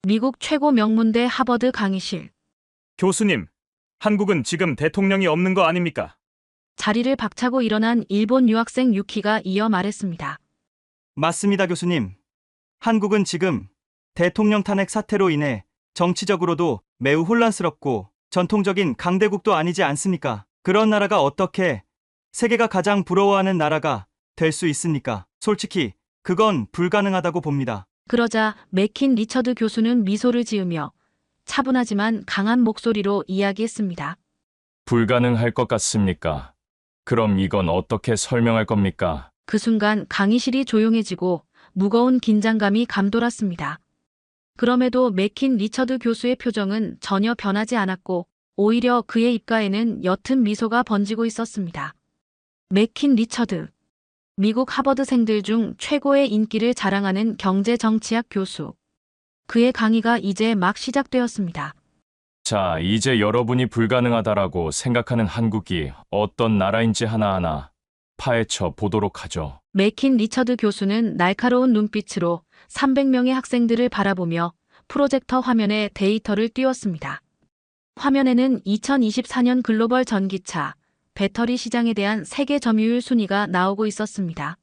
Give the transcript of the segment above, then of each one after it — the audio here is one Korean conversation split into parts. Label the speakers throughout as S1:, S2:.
S1: 미국 최고 명문대 하버드 강의실.
S2: 교수님, 한국은 지금 대통령이 없는 거 아닙니까?
S1: 자리를 박차고 일어난 일본 유학생 유키가 이어 말했습니다.
S3: 맞습니다, 교수님. 한국은 지금 대통령 탄핵 사태로 인해 정치적으로도 매우 혼란스럽고 전통적인 강대국도 아니지 않습니까? 그런 나라가 어떻게 세계가 가장 부러워하는 나라가 될 수 있습니까? 솔직히 그건 불가능하다고 봅니다.
S1: 그러자 맥킨 리처드 교수는 미소를 지으며 차분하지만 강한 목소리로 이야기했습니다.
S4: 불가능할 것 같습니까? 그럼 이건 어떻게 설명할 겁니까?
S1: 그 순간 강의실이 조용해지고 무거운 긴장감이 감돌았습니다. 그럼에도 맥킨 리처드 교수의 표정은 전혀 변하지 않았고 오히려 그의 입가에는 옅은 미소가 번지고 있었습니다. 맥킨 리처드. 미국 하버드생들 중 최고의 인기를 자랑하는 경제정치학 교수. 그의 강의가 이제 막 시작되었습니다.
S4: 자, 이제 여러분이 불가능하다라고 생각하는 한국이 어떤 나라인지 하나하나 파헤쳐 보도록 하죠.
S1: 맥킨 리처드 교수는 날카로운 눈빛으로 300명의 학생들을 바라보며 프로젝터 화면에 데이터를 띄웠습니다. 화면에는 2024년 글로벌 전기차, 배터리 시장에 대한 세계 점유율 순위가 나오고 있었습니다.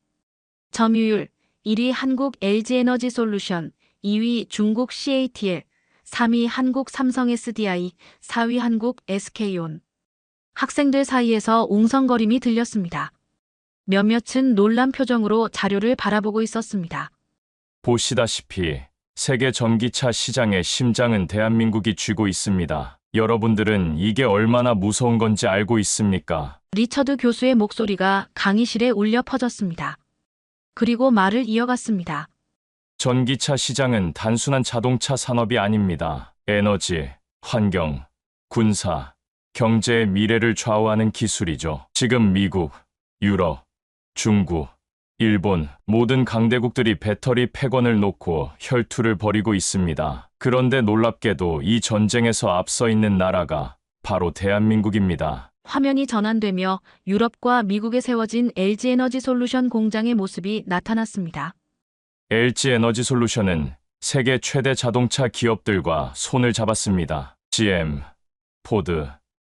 S1: 점유율 1위 한국 LG에너지솔루션, 2위 중국 CATL, 3위 한국 삼성 SDI, 4위 한국 SK온. 학생들 사이에서 웅성거림이 들렸습니다. 몇몇은 놀란 표정으로 자료를 바라보고 있었습니다.
S4: 보시다시피 세계 전기차 시장의 심장은 대한민국이 쥐고 있습니다. 여러분들은 이게 얼마나 무서운 건지 알고 있습니까?
S1: 리처드 교수의 목소리가 강의실에 울려 퍼졌습니다. 그리고 말을 이어갔습니다.
S4: 전기차 시장은 단순한 자동차 산업이 아닙니다. 에너지, 환경, 군사, 경제의 미래를 좌우하는 기술이죠. 지금 미국, 유럽, 중국, 일본 모든 강대국들이 배터리 패권을 놓고 혈투를 벌이고 있습니다. 그런데 놀랍게도 이 전쟁에서 앞서 있는 나라가 바로 대한민국입니다.
S1: 화면이 전환되며 유럽과 미국에 세워진 LG에너지솔루션 공장의 모습이 나타났습니다.
S4: LG에너지솔루션은 세계 최대 자동차 기업들과 손을 잡았습니다. GM, 포드,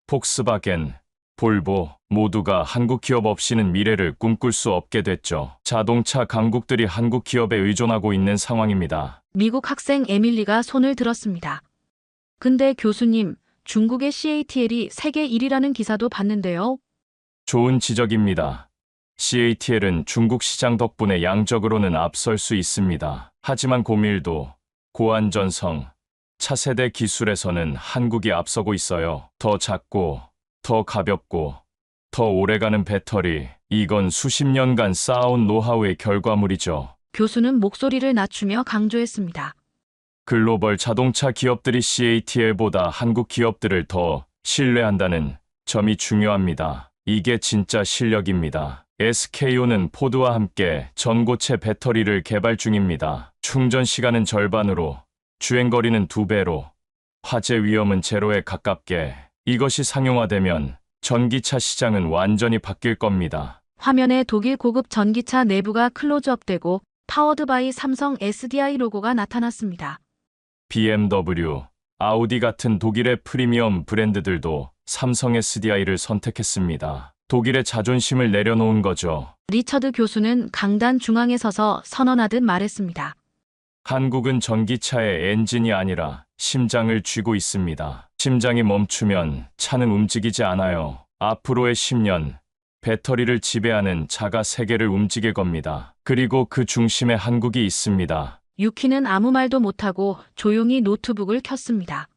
S4: 폭스바겐, 볼보 모두가 한국 기업 없이는 미래를 꿈꿀 수 없게 됐죠. 자동차 강국들이 한국 기업에 의존하고 있는 상황입니다.
S1: 미국 학생 에밀리가 손을 들었습니다. 근데 교수님, 중국의 CATL이 세계 1위라는 기사도 봤는데요.
S4: 좋은 지적입니다. CATL은 중국 시장 덕분에 양적으로는 앞설 수 있습니다. 하지만 고밀도, 고안전성, 차세대 기술에서는 한국이 앞서고 있어요. 더 작고, 더 가볍고, 더 오래가는 배터리, 이건 수십 년간 쌓아온 노하우의 결과물이죠.
S1: 교수는 목소리를 낮추며 강조했습니다.
S4: 글로벌 자동차 기업들이 CATL보다 한국 기업들을 더 신뢰한다는 점이 중요합니다. 이게 진짜 실력입니다. SK온은 포드와 함께 전고체 배터리를 개발 중입니다. 충전 시간은 절반으로, 주행거리는 2배로, 화재 위험은 제로에 가깝게. 이것이 상용화되면 전기차 시장은 완전히 바뀔 겁니다.
S1: 화면에 독일 고급 전기차 내부가 클로즈업되고 파워드 바이 삼성 SDI 로고가 나타났습니다.
S4: BMW, 아우디 같은 독일의 프리미엄 브랜드들도 삼성 SDI를 선택했습니다. 독일의 자존심을 내려놓은 거죠.
S1: 리처드 교수는 강단 중앙에 서서 선언하듯 말했습니다.
S4: 한국은 전기차의 엔진이 아니라 심장을 쥐고 있습니다. 심장이 멈추면 차는 움직이지 않아요. 앞으로의 10년, 배터리를 지배하는 차가 세계를 움직일 겁니다. 그리고 그 중심에 한국이 있습니다.
S1: 유키는 아무 말도 못하고 조용히 노트북을 켰습니다.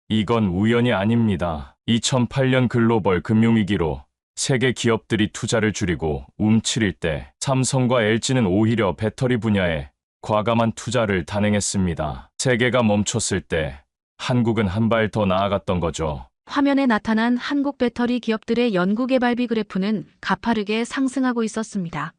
S4: 이건 우연이 아닙니다. 2008년 글로벌 금융위기로 세계 기업들이 투자를 줄이고 움츠릴 때 삼성과 LG는 오히려 배터리 분야에 과감한 투자를 단행했습니다. 세계가 멈췄을 때 한국은 한 발 더 나아갔던 거죠.
S1: 화면에 나타난 한국 배터리 기업들의 연구개발비 그래프는 가파르게 상승하고 있었습니다.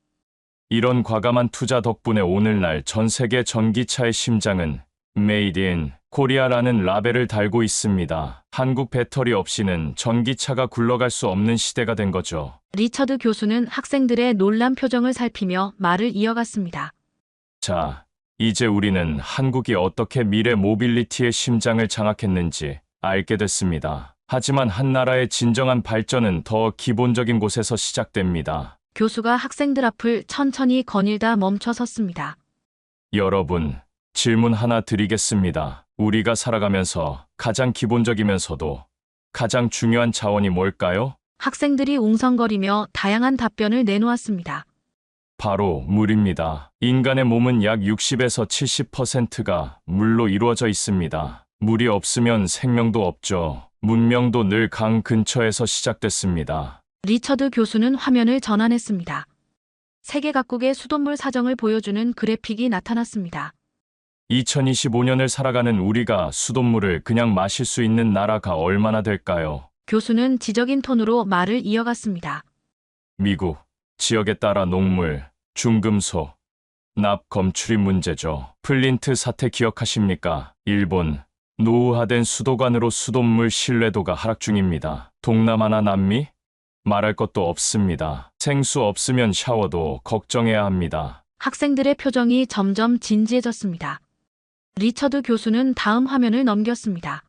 S4: 이런 과감한 투자 덕분에 오늘날 전 세계 전기차의 심장은 Made in Korea라는 라벨을 달고 있습니다. 한국 배터리 없이는 전기차가 굴러갈 수 없는 시대가 된 거죠.
S1: 리처드 교수는 학생들의 놀란 표정을 살피며 말을 이어갔습니다.
S4: 자, 이제 우리는 한국이 어떻게 미래 모빌리티의 심장을 장악했는지 알게 됐습니다. 하지만 한 나라의 진정한 발전은 더 기본적인 곳에서 시작됩니다.
S1: 교수가 학생들 앞을 천천히 거닐다 멈춰 섰습니다.
S4: 여러분, 질문 하나 드리겠습니다. 우리가 살아가면서 가장 기본적이면서도 가장 중요한 자원이 뭘까요?
S1: 학생들이 웅성거리며 다양한 답변을 내놓았습니다.
S4: 바로 물입니다. 인간의 몸은 약 60에서 70%가 물로 이루어져 있습니다. 물이 없으면 생명도 없죠. 문명도 늘 강 근처에서 시작됐습니다.
S1: 리처드 교수는 화면을 전환했습니다. 세계 각국의 수돗물 사정을 보여주는 그래픽이 나타났습니다.
S4: 2025년을 살아가는 우리가 수돗물을 그냥 마실 수 있는 나라가 얼마나 될까요?
S1: 교수는 지적인 톤으로 말을 이어갔습니다.
S4: 미국, 지역에 따라 농물, 중금속, 납 검출이 문제죠. 플린트 사태 기억하십니까? 일본, 노후화된 수도관으로 수돗물 신뢰도가 하락 중입니다. 동남아나 남미? 말할 것도 없습니다. 생수 없으면 샤워도 걱정해야 합니다.
S1: 학생들의 표정이 점점 진지해졌습니다. 리처드 교수는 다음 화면을 넘겼습니다.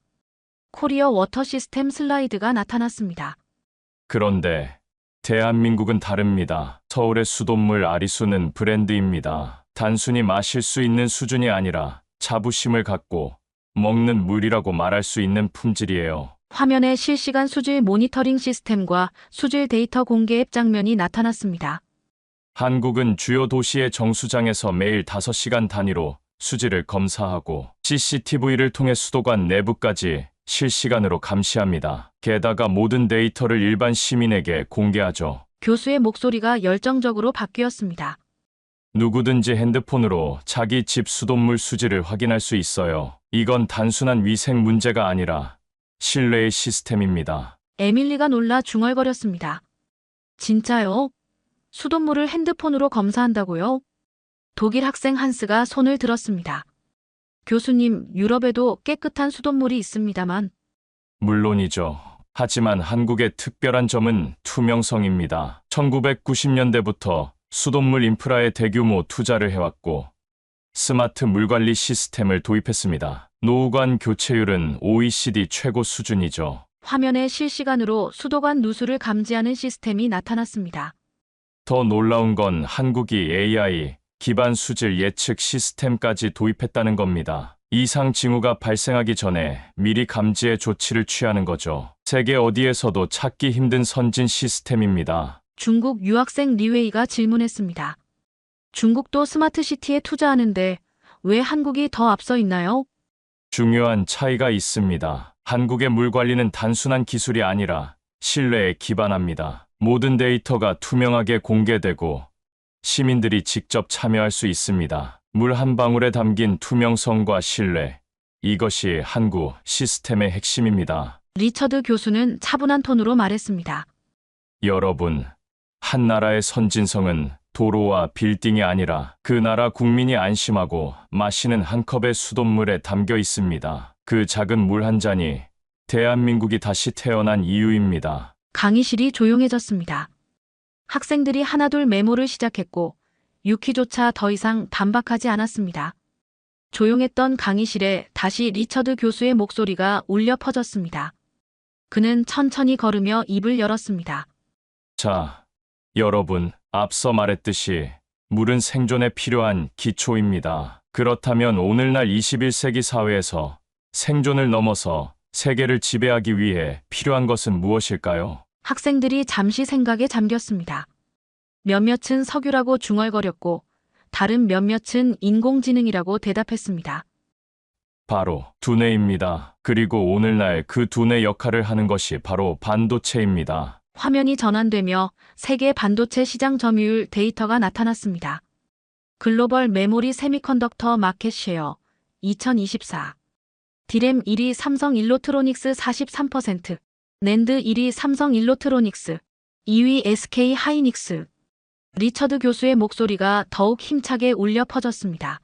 S1: 코리어 워터 시스템 슬라이드가 나타났습니다.
S4: 그런데 대한민국은 다릅니다. 서울의 수돗물 아리수는 브랜드입니다. 단순히 마실 수 있는 수준이 아니라 자부심을 갖고 먹는 물이라고 말할 수 있는 품질이에요.
S1: 화면에 실시간 수질 모니터링 시스템과 수질 데이터 공개 앱 장면이 나타났습니다.
S4: 한국은 주요 도시의 정수장에서 매일 5시간 단위로 수질을 검사하고 CCTV를 통해 수도관 내부까지 실시간으로 감시합니다. 게다가 모든 데이터를 일반 시민에게 공개하죠.
S1: 교수의 목소리가 열정적으로 바뀌었습니다.
S4: 누구든지 핸드폰으로 자기 집 수돗물 수질을 확인할 수 있어요. 이건 단순한 위생 문제가 아니라 신뢰의 시스템입니다.
S1: 에밀리가 놀라 중얼거렸습니다. 진짜요? 수돗물을 핸드폰으로 검사한다고요? 독일 학생 한스가 손을 들었습니다. 교수님, 유럽에도 깨끗한 수돗물이 있습니다만.
S4: 물론이죠. 하지만 한국의 특별한 점은 투명성입니다. 1990년대부터 수돗물 인프라에 대규모 투자를 해왔고 스마트 물관리 시스템을 도입했습니다. 노후관 교체율은 OECD 최고 수준이죠.
S1: 화면에 실시간으로 수도관 누수를 감지하는 시스템이 나타났습니다.
S4: 더 놀라운 건 한국이 AI 기반 수질 예측 시스템까지 도입했다는 겁니다. 이상 징후가 발생하기 전에 미리 감지해 조치를 취하는 거죠. 세계 어디에서도 찾기 힘든 선진 시스템입니다.
S1: 중국 유학생 리웨이가 질문했습니다. 중국도 스마트시티에 투자하는데 왜 한국이 더 앞서 있나요?
S4: 중요한 차이가 있습니다. 한국의 물 관리는 단순한 기술이 아니라 신뢰에 기반합니다. 모든 데이터가 투명하게 공개되고 시민들이 직접 참여할 수 있습니다. 물 한 방울에 담긴 투명성과 신뢰. 이것이 한국 시스템의 핵심입니다.
S1: 리처드 교수는 차분한 톤으로 말했습니다.
S4: 여러분, 한 나라의 선진성은 도로와 빌딩이 아니라 그 나라 국민이 안심하고 마시는 한 컵의 수돗물에 담겨 있습니다. 그 작은 물 한 잔이 대한민국이 다시 태어난 이유입니다.
S1: 강의실이 조용해졌습니다. 학생들이 하나둘 메모를 시작했고 유키조차 더 이상 반박하지 않았습니다. 조용했던 강의실에 다시 리처드 교수의 목소리가 울려 퍼졌습니다. 그는 천천히 걸으며 입을 열었습니다.
S4: 자, 여러분, 앞서 말했듯이 물은 생존에 필요한 기초입니다. 그렇다면 오늘날 21세기 사회에서 생존을 넘어서 세계를 지배하기 위해 필요한 것은 무엇일까요?
S1: 학생들이 잠시 생각에 잠겼습니다. 몇몇은 석유라고 중얼거렸고 다른 몇몇은 인공지능이라고 대답했습니다.
S4: 바로 두뇌입니다. 그리고 오늘날 그 두뇌 역할을 하는 것이 바로 반도체입니다.
S1: 화면이 전환되며 세계 반도체 시장 점유율 데이터가 나타났습니다. 글로벌 메모리 세미컨덕터 마켓 쉐어 2024 디램 1위 삼성 일로트로닉스 43%, 낸드 1위 삼성 일로트로닉스, 2위 SK 하이닉스. 리처드 교수의 목소리가 더욱 힘차게 울려 퍼졌습니다.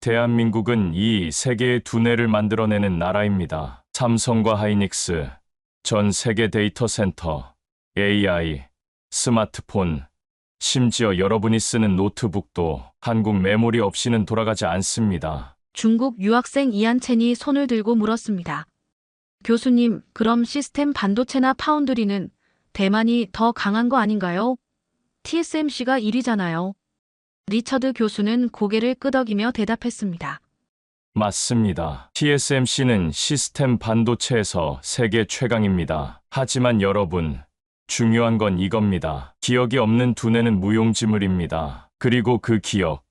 S4: 대한민국은 이 세계의 두뇌를 만들어내는 나라입니다. 삼성과 하이닉스, 전 세계 데이터 센터, AI, 스마트폰, 심지어 여러분이 쓰는 노트북도 한국 메모리 없이는 돌아가지 않습니다.
S1: 중국 유학생 이한첸이 손을 들고 물었습니다. 교수님, 그럼 시스템 반도체나 파운드리는 대만이 더 강한 거 아닌가요? TSMC가 1위잖아요. 리처드 교수는 고개를 끄덕이며 대답했습니다.
S4: 맞습니다. TSMC는 시스템 반도체에서 세계 최강입니다. 하지만 여러분, 중요한 건 이겁니다. 기억이 없는 두뇌는 무용지물입니다. 그리고 그 기억,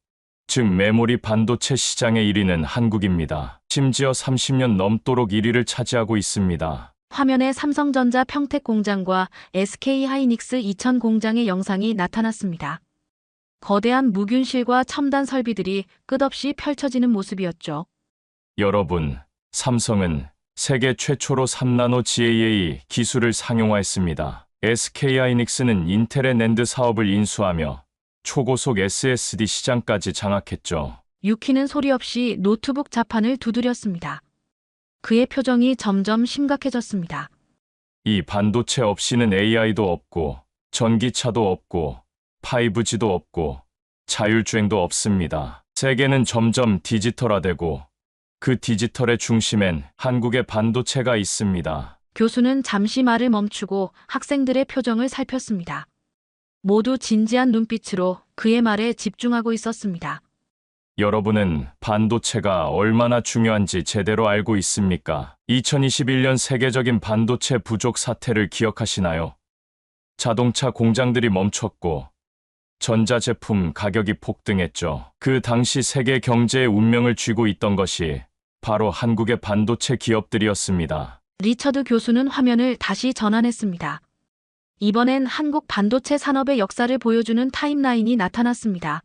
S4: 즉 메모리 반도체 시장의 1위는 한국입니다. 심지어 30년 넘도록 1위를 차지하고 있습니다.
S1: 화면에 삼성전자 평택 공장과 SK 하이닉스 이천 공장의 영상이 나타났습니다. 거대한 무균실과 첨단 설비들이 끝없이 펼쳐지는 모습이었죠.
S4: 여러분, 삼성은 세계 최초로 3나노 GAA 기술을 상용화했습니다. SK하이닉스는 인텔의 낸드 사업을 인수하며 초고속 SSD 시장까지 장악했죠.
S1: 유키는 소리 없이 노트북 자판을 두드렸습니다. 그의 표정이 점점 심각해졌습니다.
S4: 이 반도체 없이는 AI도 없고, 전기차도 없고, 5G도 없고, 자율주행도 없습니다. 세계는 점점 디지털화되고, 그 디지털의 중심엔 한국의 반도체가 있습니다.
S1: 교수는 잠시 말을 멈추고 학생들의 표정을 살폈습니다. 모두 진지한 눈빛으로 그의 말에 집중하고 있었습니다.
S4: 여러분은 반도체가 얼마나 중요한지 제대로 알고 있습니까? 2021년 세계적인 반도체 부족 사태를 기억하시나요? 자동차 공장들이 멈췄고, 전자제품 가격이 폭등했죠. 그 당시 세계 경제의 운명을 쥐고 있던 것이 바로 한국의 반도체 기업들이었습니다.
S1: 리처드 교수는 화면을 다시 전환했습니다. 이번엔 한국 반도체 산업의 역사를 보여주는 타임라인이 나타났습니다.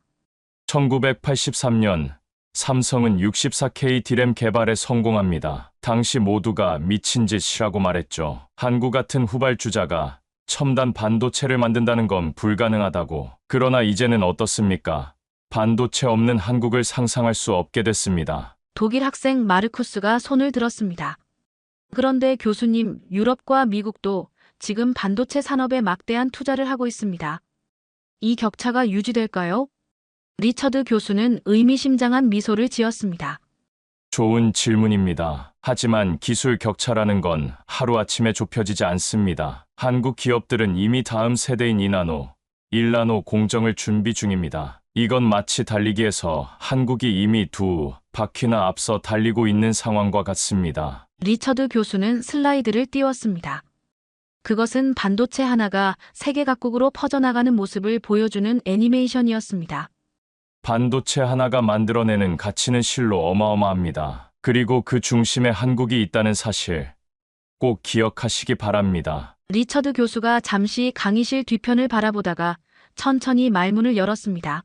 S4: 1983년 삼성은 64K D램 개발에 성공합니다. 당시 모두가 미친 짓이라고 말했죠. 한국 같은 후발주자가 첨단 반도체를 만든다는 건 불가능하다고. 그러나 이제는 어떻습니까? 반도체 없는 한국을 상상할 수 없게 됐습니다.
S1: 독일 학생 마르쿠스가 손을 들었습니다. 그런데 교수님, 유럽과 미국도 지금 반도체 산업에 막대한 투자를 하고 있습니다. 이 격차가 유지될까요? 리처드 교수는 의미심장한 미소를 지었습니다.
S4: 좋은 질문입니다. 하지만 기술 격차라는 건 하루아침에 좁혀지지 않습니다. 한국 기업들은 이미 다음 세대인 2나노, 1나노 공정을 준비 중입니다. 이건 마치 달리기에서 한국이 이미 두 바퀴나 앞서 달리고 있는 상황과 같습니다.
S1: 리처드 교수는 슬라이드를 띄웠습니다. 그것은 반도체 하나가 세계 각국으로 퍼져나가는 모습을 보여주는 애니메이션이었습니다.
S4: 반도체 하나가 만들어내는 가치는 실로 어마어마합니다. 그리고 그 중심에 한국이 있다는 사실 꼭 기억하시기 바랍니다.
S1: 리처드 교수가 잠시 강의실 뒤편을 바라보다가 천천히 말문을 열었습니다.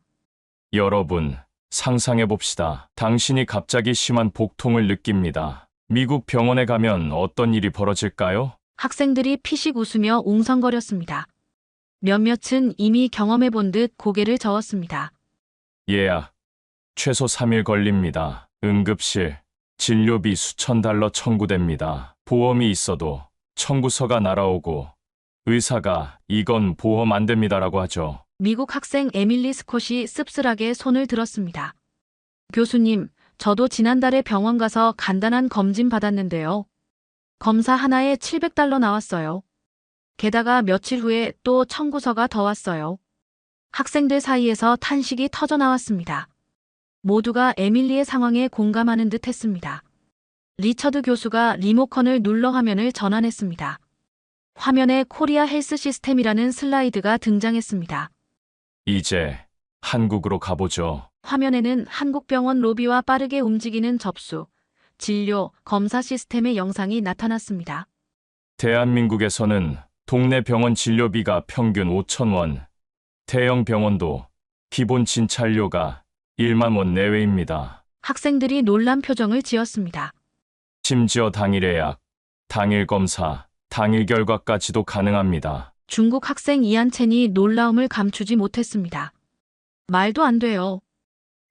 S4: 여러분, 상상해봅시다. 당신이 갑자기 심한 복통을 느낍니다. 미국 병원에 가면 어떤 일이 벌어질까요?
S1: 학생들이 피식 웃으며 웅성거렸습니다. 몇몇은 이미 경험해본 듯 고개를 저었습니다.
S4: 예약, 최소 3일 걸립니다. 응급실, 진료비 수천 달러 청구됩니다. 보험이 있어도 청구서가 날아오고 의사가 이건 보험 안 됩니다라고 하죠.
S1: 미국 학생 에밀리 스콧이 씁쓸하게 손을 들었습니다. 교수님, 저도 지난달에 병원 가서 간단한 검진 받았는데요. 검사 하나에 700달러 나왔어요. 게다가 며칠 후에 또 청구서가 더 왔어요. 학생들 사이에서 탄식이 터져 나왔습니다. 모두가 에밀리의 상황에 공감하는 듯 했습니다. 리처드 교수가 리모컨을 눌러 화면을 전환했습니다. 화면에 코리아 헬스 시스템이라는 슬라이드가 등장했습니다.
S4: 이제 한국으로 가보죠.
S1: 화면에는 한국병원 로비와 빠르게 움직이는 접수, 진료, 검사 시스템의 영상이 나타났습니다.
S4: 대한민국에서는 동네 병원 진료비가 평균 5,000원, 대형 병원도 기본 진찰료가 1만 원 내외입니다.
S1: 학생들이 놀란 표정을 지었습니다.
S4: 심지어 당일 예약, 당일 검사, 당일 결과까지도 가능합니다.
S1: 중국 학생 이한첸이 놀라움을 감추지 못했습니다. 말도 안 돼요.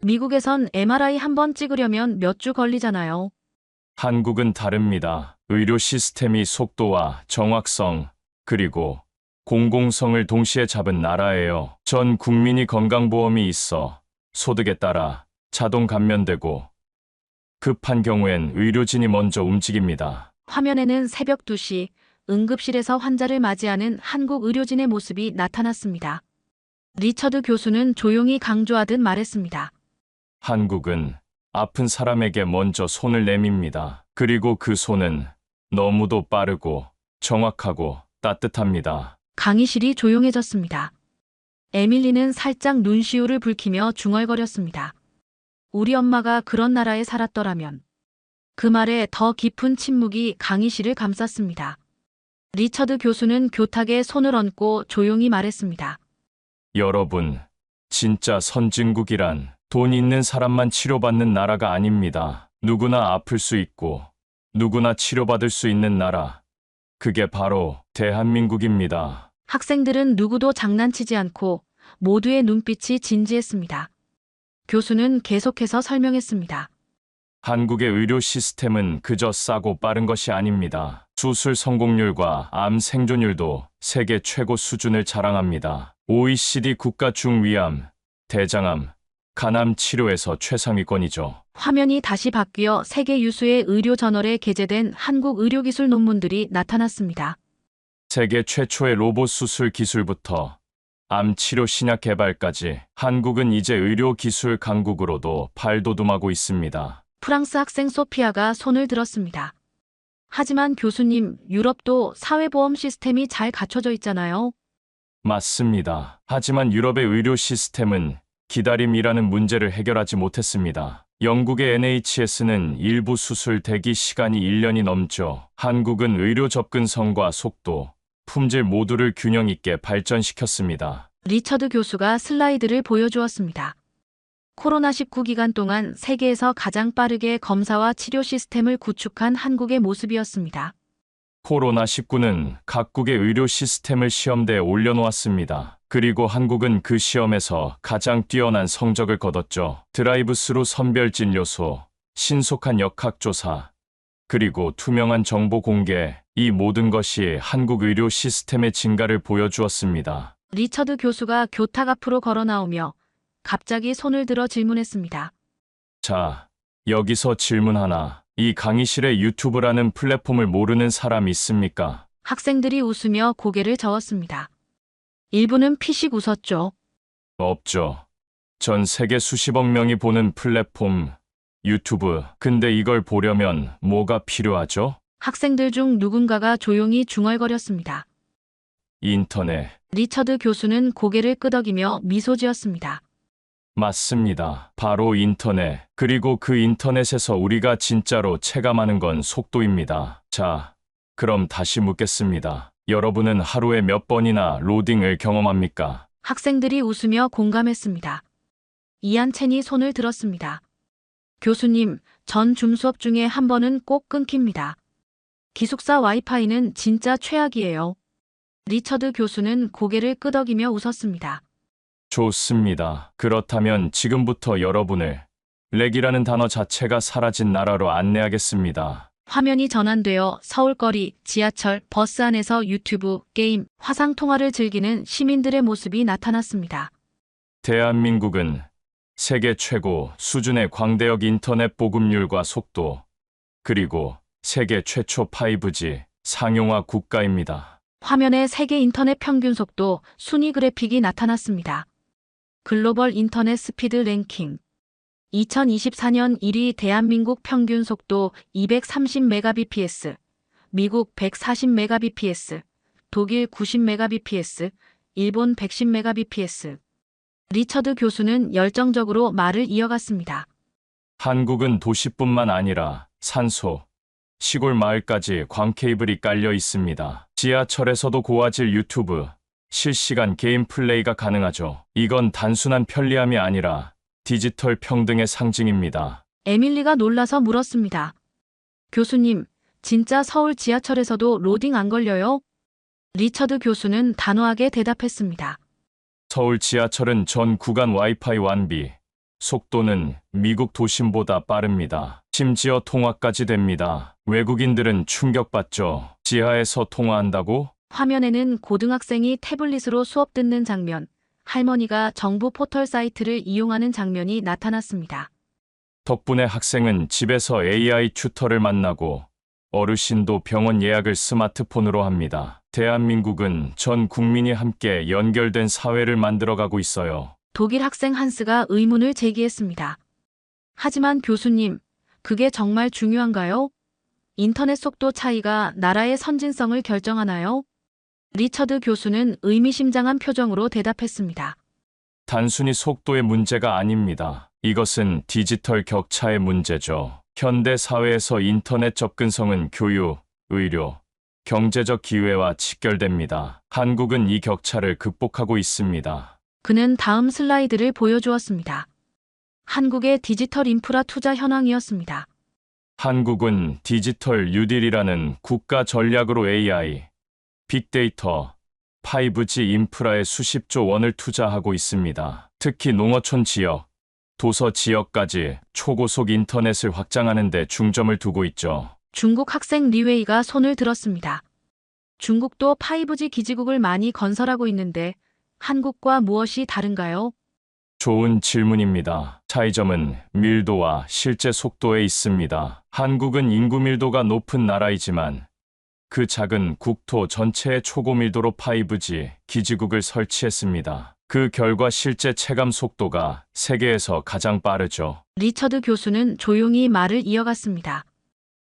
S1: 미국에선 MRI 한 번 찍으려면 몇 주 걸리잖아요.
S4: 한국은 다릅니다. 의료 시스템이 속도와 정확성, 그리고 공공성을 동시에 잡은 나라예요. 전 국민이 건강보험이 있어 소득에 따라 자동 감면되고 급한 경우엔 의료진이 먼저 움직입니다.
S1: 화면에는 새벽 2시 응급실에서 환자를 맞이하는 한국 의료진의 모습이 나타났습니다. 리처드 교수는 조용히 강조하듯 말했습니다.
S4: 한국은 아픈 사람에게 먼저 손을 내밉니다. 그리고 그 손은 너무도 빠르고 정확하고 따뜻합니다.
S1: 강의실이 조용해졌습니다. 에밀리는 살짝 눈시울을 붉히며 중얼거렸습니다. 우리 엄마가 그런 나라에 살았더라면. 그 말에 더 깊은 침묵이 강의실을 감쌌습니다. 리처드 교수는 교탁에 손을 얹고 조용히 말했습니다.
S4: 여러분, 진짜 선진국이란 돈 있는 사람만 치료받는 나라가 아닙니다. 누구나 아플 수 있고 누구나 치료받을 수 있는 나라. 그게 바로 대한민국입니다.
S1: 학생들은 누구도 장난치지 않고 모두의 눈빛이 진지했습니다. 교수는 계속해서 설명했습니다.
S4: 한국의 의료 시스템은 그저 싸고 빠른 것이 아닙니다. 수술 성공률과 암 생존율도 세계 최고 수준을 자랑합니다. OECD 국가 중 위암, 대장암, 간암 치료에서 최상위권이죠.
S1: 화면이 다시 바뀌어 세계 유수의 의료 저널에 게재된 한국 의료기술 논문들이 나타났습니다.
S4: 세계 최초의 로봇 수술 기술부터 암 치료 신약 개발까지 한국은 이제 의료 기술 강국으로도 발돋움하고 있습니다.
S1: 프랑스 학생 소피아가 손을 들었습니다. 하지만 교수님, 유럽도 사회보험 시스템이 잘 갖춰져 있잖아요.
S4: 맞습니다. 하지만 유럽의 의료 시스템은 기다림이라는 문제를 해결하지 못했습니다. 영국의 NHS는 일부 수술 대기 시간이 1년이 넘죠. 한국은 의료 접근성과 속도, 품질 모두를 균형 있게 발전시켰습니다.
S1: 리처드 교수가 슬라이드를 보여주었습니다. 코로나19 기간 동안 세계에서 가장 빠르게 검사와 치료 시스템을 구축한 한국의 모습이었습니다.
S4: 코로나19는 각국의 의료 시스템을 시험대에 올려놓았습니다. 그리고 한국은 그 시험에서 가장 뛰어난 성적을 거뒀죠. 드라이브스루 선별진료소, 신속한 역학조사, 그리고 투명한 정보 공개, 이 모든 것이 한국 의료 시스템의 증가를 보여주었습니다.
S1: 리처드 교수가 교탁 앞으로 걸어 나오며 갑자기 손을 들어 질문했습니다.
S4: 자, 여기서 질문 하나. 이 강의실에 유튜브라는 플랫폼을 모르는 사람 있습니까?
S1: 학생들이 웃으며 고개를 저었습니다. 일부는 피식 웃었죠.
S4: 없죠. 전 세계 수십억 명이 보는 플랫폼, 유튜브. 근데 이걸 보려면 뭐가 필요하죠?
S1: 학생들 중 누군가가 조용히 중얼거렸습니다.
S4: 인터넷.
S1: 리처드 교수는 고개를 끄덕이며 미소 지었습니다.
S4: 맞습니다. 바로 인터넷. 그리고 그 인터넷에서 우리가 진짜로 체감하는 건 속도입니다. 자, 그럼 다시 묻겠습니다. 여러분은 하루에 몇 번이나 로딩을 경험합니까?
S1: 학생들이 웃으며 공감했습니다. 이한첸이 손을 들었습니다. 교수님, 전 줌 수업 중에 한 번은 꼭 끊깁니다. 기숙사 와이파이는 진짜 최악이에요. 리처드 교수는 고개를 끄덕이며 웃었습니다.
S4: 좋습니다. 그렇다면 지금부터 여러분을 렉이라는 단어 자체가 사라진 나라로 안내하겠습니다.
S1: 화면이 전환되어 서울거리, 지하철, 버스 안에서 유튜브, 게임, 화상통화를 즐기는 시민들의 모습이 나타났습니다.
S4: 대한민국은 세계 최고 수준의 광대역 인터넷 보급률과 속도, 그리고 세계 최초 5G 상용화 국가입니다.
S1: 화면에 세계 인터넷 평균 속도 순위 그래픽이 나타났습니다. 글로벌 인터넷 스피드 랭킹 2024년 1위 대한민국 평균 속도 230Mbps, 미국 140Mbps, 독일 90Mbps, 일본 110Mbps. 리처드 교수는 열정적으로 말을 이어갔습니다.
S4: 한국은 도시뿐만 아니라 산소, 시골 마을까지 광케이블이 깔려 있습니다. 지하철에서도 고화질 유튜브, 실시간 게임 플레이가 가능하죠. 이건 단순한 편리함이 아니라 디지털 평등의 상징입니다.
S1: 에밀리가 놀라서 물었습니다. 교수님, 진짜 서울 지하철에서도 로딩 안 걸려요? 리처드 교수는 단호하게 대답했습니다.
S4: 서울 지하철은 전 구간 와이파이 완비, 속도는 미국 도심보다 빠릅니다. 심지어 통화까지 됩니다. 외국인들은 충격받죠. 지하에서 통화한다고?
S1: 화면에는 고등학생이 태블릿으로 수업 듣는 장면, 할머니가 정부 포털 사이트를 이용하는 장면이 나타났습니다.
S4: 덕분에 학생은 집에서 AI 튜터를 만나고 어르신도 병원 예약을 스마트폰으로 합니다. 대한민국은 전 국민이 함께 연결된 사회를 만들어가고 있어요.
S1: 독일 학생 한스가 의문을 제기했습니다. 하지만 교수님, 그게 정말 중요한가요? 인터넷 속도 차이가 나라의 선진성을 결정하나요? 리처드 교수는 의미심장한 표정으로 대답했습니다.
S4: 단순히 속도의 문제가 아닙니다. 이것은 디지털 격차의 문제죠. 현대 사회에서 인터넷 접근성은 교육, 의료, 경제적 기회와 직결됩니다. 한국은 이 격차를 극복하고 있습니다.
S1: 그는 다음 슬라이드를 보여주었습니다. 한국의 디지털 인프라 투자 현황이었습니다.
S4: 한국은 디지털 뉴딜이라는 국가 전략으로 AI, 빅데이터, 5G 인프라에 수십조 원을 투자하고 있습니다. 특히 농어촌 지역, 도서 지역까지 초고속 인터넷을 확장하는 데 중점을 두고 있죠.
S1: 중국 학생 리웨이가 손을 들었습니다. 중국도 5G 기지국을 많이 건설하고 있는데 한국과 무엇이 다른가요?
S4: 좋은 질문입니다. 차이점은 밀도와 실제 속도에 있습니다. 한국은 인구 밀도가 높은 나라이지만 그 작은 국토 전체에 초고밀도로 5G 기지국을 설치했습니다. 그 결과 실제 체감 속도가 세계에서 가장 빠르죠.
S1: 리처드 교수는 조용히 말을 이어갔습니다.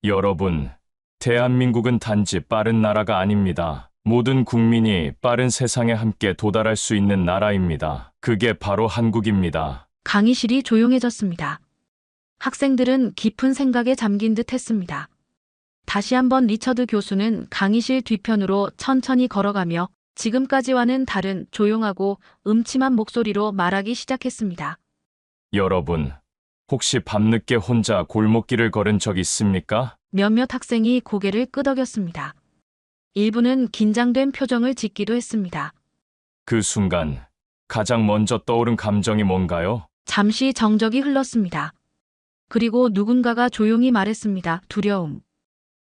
S4: 여러분, 대한민국은 단지 빠른 나라가 아닙니다. 모든 국민이 빠른 세상에 함께 도달할 수 있는 나라입니다. 그게 바로 한국입니다.
S1: 강의실이 조용해졌습니다. 학생들은 깊은 생각에 잠긴 듯 했습니다. 다시 한번 리처드 교수는 강의실 뒤편으로 천천히 걸어가며 지금까지와는 다른 조용하고 음침한 목소리로 말하기 시작했습니다.
S4: 여러분, 혹시 밤늦게 혼자 골목길을 걸은 적 있습니까?
S1: 몇몇 학생이 고개를 끄덕였습니다. 일부는 긴장된 표정을 짓기도 했습니다.
S4: 그 순간 가장 먼저 떠오른 감정이 뭔가요?
S1: 잠시 정적이 흘렀습니다. 그리고 누군가가 조용히 말했습니다. 두려움.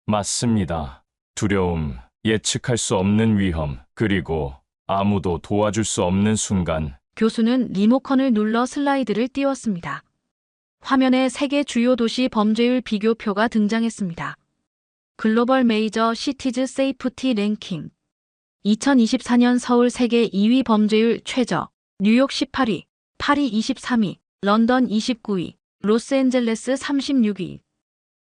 S4: 맞습니다. 두려움, 예측할 수 없는 위험, 그리고 아무도 도와줄 수 없는 순간.
S1: 교수는 리모컨을 눌러 슬라이드를 띄웠습니다. 화면에 세계 주요 도시 범죄율 비교표가 등장했습니다. 글로벌 메이저 시티즈 세이프티 랭킹 2024년 서울 세계 2위 범죄율 최저 뉴욕 18위, 파리 23위, 런던 29위, 로스앤젤레스 36위.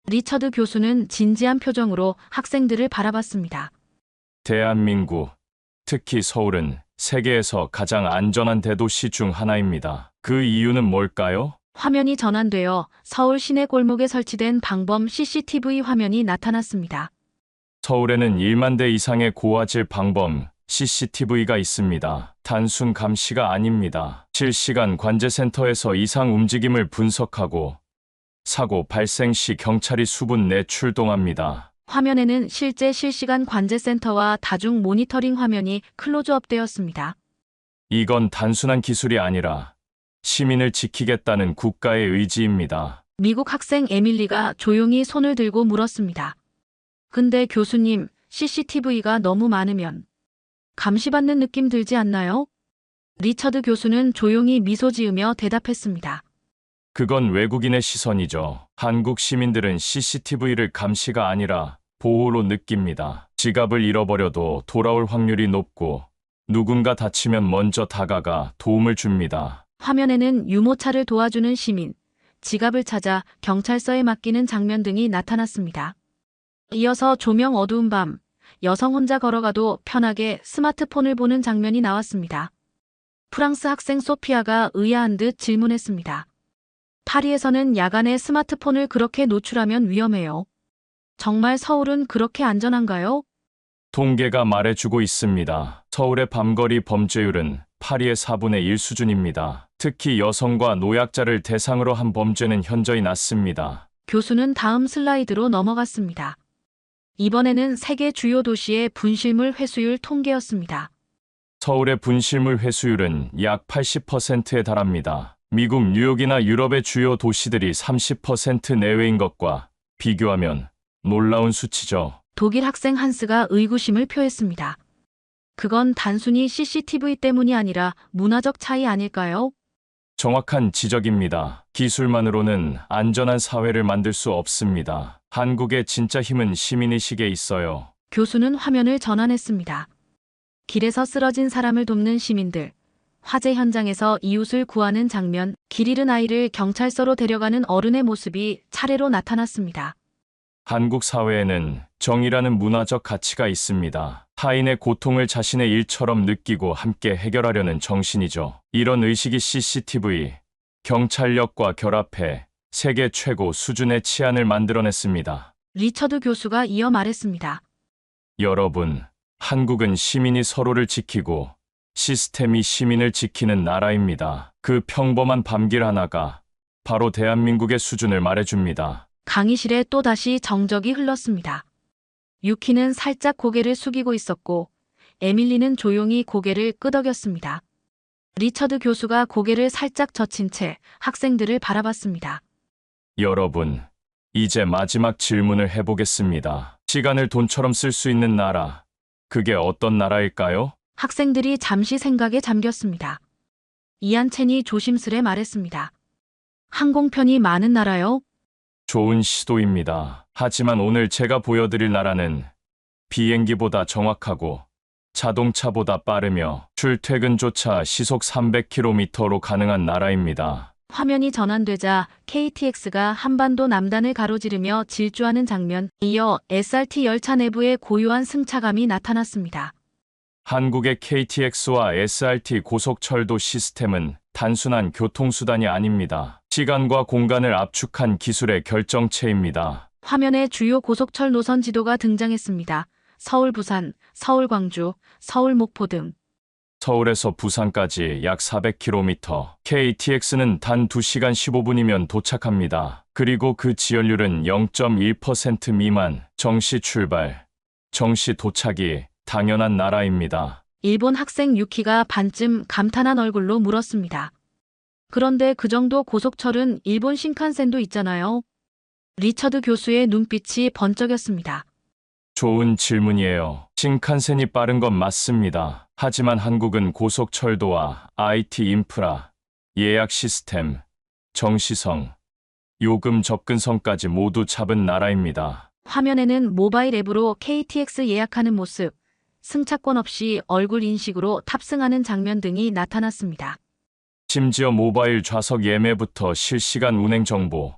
S1: 리처드 교수는 진지한 표정으로 학생들을 바라봤습니다.
S4: 대한민국, 특히 서울은 세계에서 가장 안전한 대도시 중 하나입니다. 그 이유는 뭘까요?
S1: 화면이 전환되어 서울 시내 골목에 설치된 방범 CCTV 화면이 나타났습니다.
S4: 서울에는 1만 대 이상의 고화질 방범 CCTV가 있습니다. 단순 감시가 아닙니다. 실시간 관제센터에서 이상 움직임을 분석하고 사고 발생 시 경찰이 수분 내 출동합니다.
S1: 화면에는 실제 실시간 관제센터와 다중 모니터링 화면이 클로즈업되었습니다.
S4: 이건 단순한 기술이 아니라 시민을 지키겠다는 국가의 의지입니다.
S1: 미국 학생 에밀리가 조용히 손을 들고 물었습니다. 근데 교수님, CCTV가 너무 많으면 감시받는 느낌 들지 않나요? 리처드 교수는 조용히 미소 지으며 대답했습니다.
S4: 그건 외국인의 시선이죠. 한국 시민들은 CCTV를 감시가 아니라 보호로 느낍니다. 지갑을 잃어버려도 돌아올 확률이 높고 누군가 다치면 먼저 다가가 도움을 줍니다.
S1: 화면에는 유모차를 도와주는 시민, 지갑을 찾아 경찰서에 맡기는 장면 등이 나타났습니다. 이어서 조명 어두운 밤, 여성 혼자 걸어가도 편하게 스마트폰을 보는 장면이 나왔습니다. 프랑스 학생 소피아가 의아한 듯 질문했습니다. 파리에서는 야간에 스마트폰을 그렇게 노출하면 위험해요. 정말 서울은 그렇게 안전한가요?
S4: 통계가 말해주고 있습니다. 서울의 밤거리 범죄율은 파리의 4분의 1 수준입니다. 특히 여성과 노약자를 대상으로 한 범죄는 현저히 낮습니다.
S1: 교수는 다음 슬라이드로 넘어갔습니다. 이번에는 세계 주요 도시의 분실물 회수율 통계였습니다.
S4: 서울의 분실물 회수율은 약 80%에 달합니다. 미국 뉴욕이나 유럽의 주요 도시들이 30% 내외인 것과 비교하면 놀라운 수치죠.
S1: 독일 학생 한스가 의구심을 표했습니다. 그건 단순히 CCTV 때문이 아니라 문화적 차이 아닐까요?
S4: 정확한 지적입니다. 기술만으로는 안전한 사회를 만들 수 없습니다. 한국의 진짜 힘은 시민의식에 있어요.
S1: 교수는 화면을 전환했습니다. 길에서 쓰러진 사람을 돕는 시민들, 화재 현장에서 이웃을 구하는 장면, 길 잃은 아이를 경찰서로 데려가는 어른의 모습이 차례로 나타났습니다.
S4: 한국 사회에는 정의라는 문화적 가치가 있습니다. 타인의 고통을 자신의 일처럼 느끼고 함께 해결하려는 정신이죠. 이런 의식이 CCTV, 경찰력과 결합해 세계 최고 수준의 치안을 만들어냈습니다.
S1: 리처드 교수가 이어 말했습니다.
S4: 여러분, 한국은 시민이 서로를 지키고 시스템이 시민을 지키는 나라입니다. 그 평범한 밤길 하나가 바로 대한민국의 수준을 말해줍니다.
S1: 강의실에 또다시 정적이 흘렀습니다. 유키는 살짝 고개를 숙이고 있었고 에밀리는 조용히 고개를 끄덕였습니다. 리처드 교수가 고개를 살짝 젖힌 채 학생들을 바라봤습니다.
S4: 여러분, 이제 마지막 질문을 해보겠습니다. 시간을 돈처럼 쓸 수 있는 나라, 그게 어떤 나라일까요?
S1: 학생들이 잠시 생각에 잠겼습니다. 이안첸이 조심스레 말했습니다. 항공편이 많은 나라요?
S4: 좋은 시도입니다. 하지만 오늘 제가 보여드릴 나라는 비행기보다 정확하고 자동차보다 빠르며 출퇴근조차 시속 300km로 가능한 나라입니다.
S1: 화면이 전환되자 KTX가 한반도 남단을 가로지르며 질주하는 장면, 이어 SRT 열차 내부의 고요한 승차감이 나타났습니다.
S4: 한국의 KTX와 SRT 고속철도 시스템은 단순한 교통수단이 아닙니다. 시간과 공간을 압축한 기술의 결정체입니다.
S1: 화면에 주요 고속철 노선 지도가 등장했습니다. 서울 부산, 서울 광주, 서울 목포 등.
S4: 서울에서 부산까지 약 400km, KTX는 단 2시간 15분이면 도착합니다. 그리고 그 지연율은 0.1% 미만, 정시 출발, 정시 도착이 당연한 나라입니다.
S1: 일본 학생 유키가 반쯤 감탄한 얼굴로 물었습니다. 그런데 그 정도 고속철은 일본 신칸센도 있잖아요. 리처드 교수의 눈빛이 번쩍였습니다.
S4: 좋은 질문이에요. 신칸센이 빠른 건 맞습니다. 하지만 한국은 고속철도와 IT 인프라, 예약 시스템, 정시성, 요금 접근성까지 모두 잡은 나라입니다.
S1: 화면에는 모바일 앱으로 KTX 예약하는 모습, 승차권 없이 얼굴 인식으로 탑승하는 장면 등이 나타났습니다.
S4: 심지어 모바일 좌석 예매부터 실시간 운행 정보,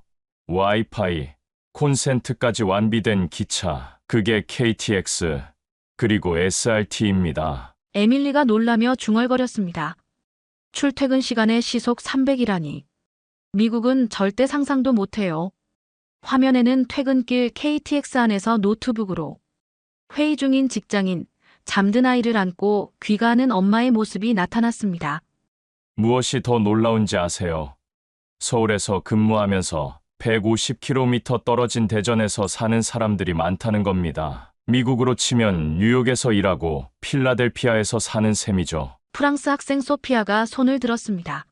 S4: 와이파이, 콘센트까지 완비된 기차, 그게 KTX, 그리고 SRT입니다.
S1: 에밀리가 놀라며 중얼거렸습니다. 출퇴근 시간에 시속 300이라니. 미국은 절대 상상도 못해요. 화면에는 퇴근길 KTX 안에서 노트북으로 회의 중인 직장인, 잠든 아이를 안고 귀가하는 엄마의 모습이 나타났습니다.
S4: 무엇이 더 놀라운지 아세요? 서울에서 근무하면서 150km 떨어진 대전에서 사는 사람들이 많다는 겁니다. 미국으로 치면 뉴욕에서 일하고 필라델피아에서 사는 셈이죠.
S1: 프랑스 학생 소피아가 손을 들었습니다.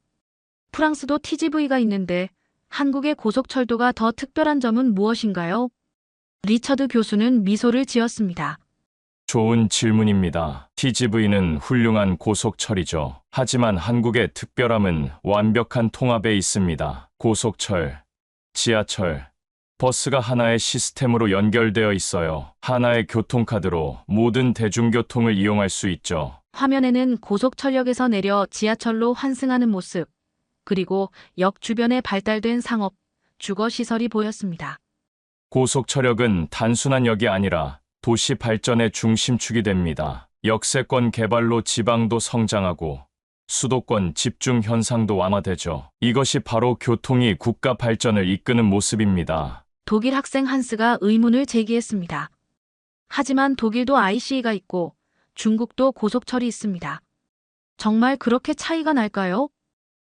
S1: 프랑스도 TGV가 있는데 한국의 고속철도가 더 특별한 점은 무엇인가요? 리처드 교수는 미소를 지었습니다.
S4: 좋은 질문입니다. TGV는 훌륭한 고속철이죠. 하지만 한국의 특별함은 완벽한 통합에 있습니다. 고속철, 지하철, 버스가 하나의 시스템으로 연결되어 있어요. 하나의 교통카드로 모든 대중교통을 이용할 수 있죠.
S1: 화면에는 고속철역에서 내려 지하철로 환승하는 모습, 그리고 역 주변에 발달된 상업, 주거시설이 보였습니다.
S4: 고속철역은 단순한 역이 아니라 도시 발전의 중심축이 됩니다. 역세권 개발로 지방도 성장하고 수도권 집중 현상도 완화되죠. 이것이 바로 교통이 국가 발전을 이끄는 모습입니다.
S1: 독일 학생 한스가 의문을 제기했습니다. 하지만 독일도 ICE가 있고 중국도 고속철이 있습니다. 정말 그렇게 차이가 날까요?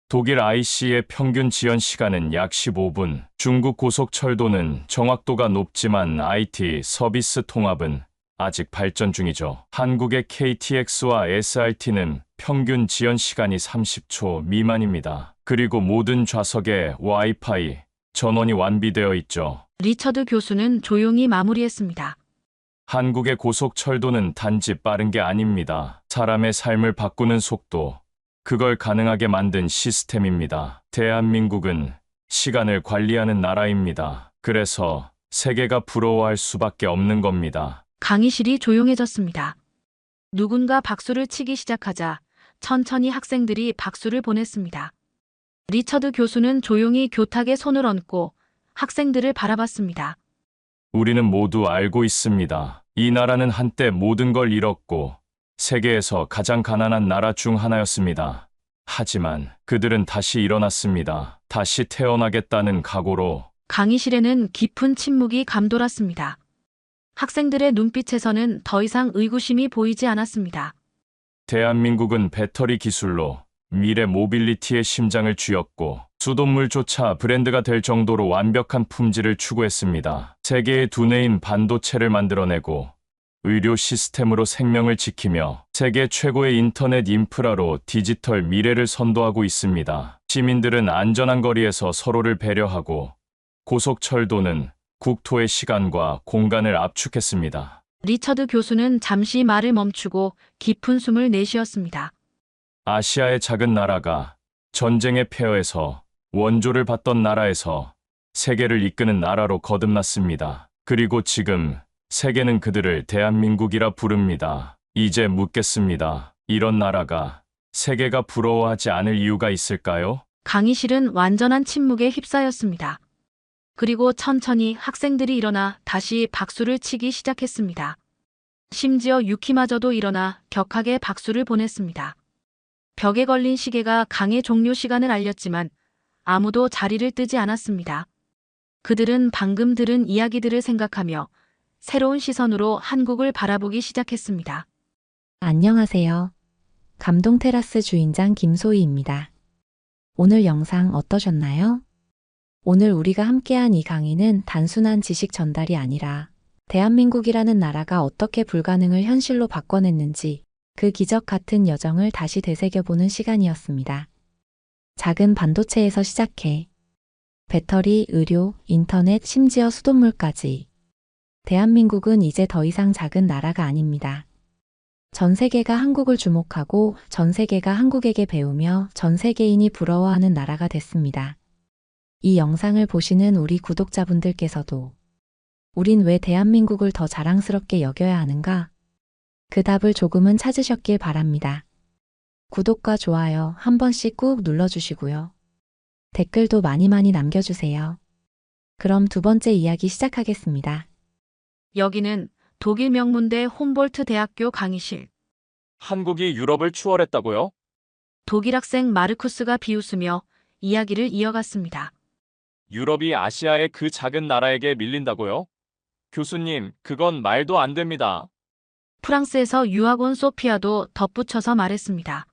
S4: 독일 IC의 평균 지연 시간은 약 15분, 중국 고속철도는 정확도가 높지만 IT 서비스 통합은 아직 발전 중이죠. 한국의 KTX와 SRT는 평균 지연 시간이 30초 미만입니다. 그리고 모든 좌석에 와이파이, 전원이 완비되어 있죠.
S1: 리처드 교수는 조용히 마무리했습니다.
S4: 한국의 고속철도는 단지 빠른 게 아닙니다. 사람의 삶을 바꾸는 속도, 그걸 가능하게 만든 시스템입니다. 대한민국은 시간을 관리하는 나라입니다. 그래서 세계가 부러워할 수밖에 없는 겁니다.
S1: 강의실이 조용해졌습니다. 누군가 박수를 치기 시작하자 천천히 학생들이 박수를 보냈습니다. 리처드 교수는 조용히 교탁에 손을 얹고 학생들을 바라봤습니다.
S4: 우리는 모두 알고 있습니다. 이 나라는 한때 모든 걸 잃었고 세계에서 가장 가난한 나라 중 하나였습니다. 하지만 그들은 다시 일어났습니다. 다시 태어나겠다는 각오로.
S1: 강의실에는 깊은 침묵이 감돌았습니다. 학생들의 눈빛에서는 더 이상 의구심이 보이지 않았습니다.
S4: 대한민국은 배터리 기술로 미래 모빌리티의 심장을 쥐었고 수돗물조차 브랜드가 될 정도로 완벽한 품질을 추구했습니다. 세계의 두뇌인 반도체를 만들어내고 의료 시스템으로 생명을 지키며 세계 최고의 인터넷 인프라로 디지털 미래를 선도하고 있습니다. 시민들은 안전한 거리에서 서로를 배려하고 고속철도는 국토의 시간과 공간을 압축했습니다.
S1: 리처드 교수는 잠시 말을 멈추고 깊은 숨을 내쉬었습니다.
S4: 아시아의 작은 나라가 전쟁의 폐허에서 원조를 받던 나라에서 세계를 이끄는 나라로 거듭났습니다. 그리고 지금 세계는 그들을 대한민국이라 부릅니다. 이제 묻겠습니다. 이런 나라가 세계가 부러워하지 않을 이유가 있을까요?
S1: 강의실은 완전한 침묵에 휩싸였습니다. 그리고 천천히 학생들이 일어나 다시 박수를 치기 시작했습니다. 심지어 유키마저도 일어나 격하게 박수를 보냈습니다. 벽에 걸린 시계가 강의 종료 시간을 알렸지만 아무도 자리를 뜨지 않았습니다. 그들은 방금 들은 이야기들을 생각하며 새로운 시선으로 한국을 바라보기 시작했습니다.
S5: 안녕하세요. 감동 테라스 주인장 김소희입니다. 오늘 영상 어떠셨나요? 오늘 우리가 함께한 이 강의는 단순한 지식 전달이 아니라 대한민국이라는 나라가 어떻게 불가능을 현실로 바꿔냈는지 그 기적 같은 여정을 다시 되새겨보는 시간이었습니다. 작은 반도체에서 시작해 배터리, 의료, 인터넷, 심지어 수돗물까지 대한민국은 이제 더 이상 작은 나라가 아닙니다. 전 세계가 한국을 주목하고 전 세계가 한국에게 배우며 전 세계인이 부러워하는 나라가 됐습니다. 이 영상을 보시는 우리 구독자분들께서도 우린 왜 대한민국을 더 자랑스럽게 여겨야 하는가? 그 답을 조금은 찾으셨길 바랍니다. 구독과 좋아요 한 번씩 꾹 눌러주시고요. 댓글도 많이 남겨주세요. 그럼 두 번째 이야기 시작하겠습니다.
S1: 여기는 독일 명문대 홈볼트 대학교 강의실.
S6: 한국이 유럽을 추월했다고요?
S1: 독일 학생 마르쿠스가 비웃으며 이야기를 이어갔습니다.
S6: 유럽이 아시아의 그 작은 나라에게 밀린다고요? 교수님, 그건 말도 안 됩니다.
S1: 프랑스에서 유학 온 소피아도 덧붙여서 말했습니다.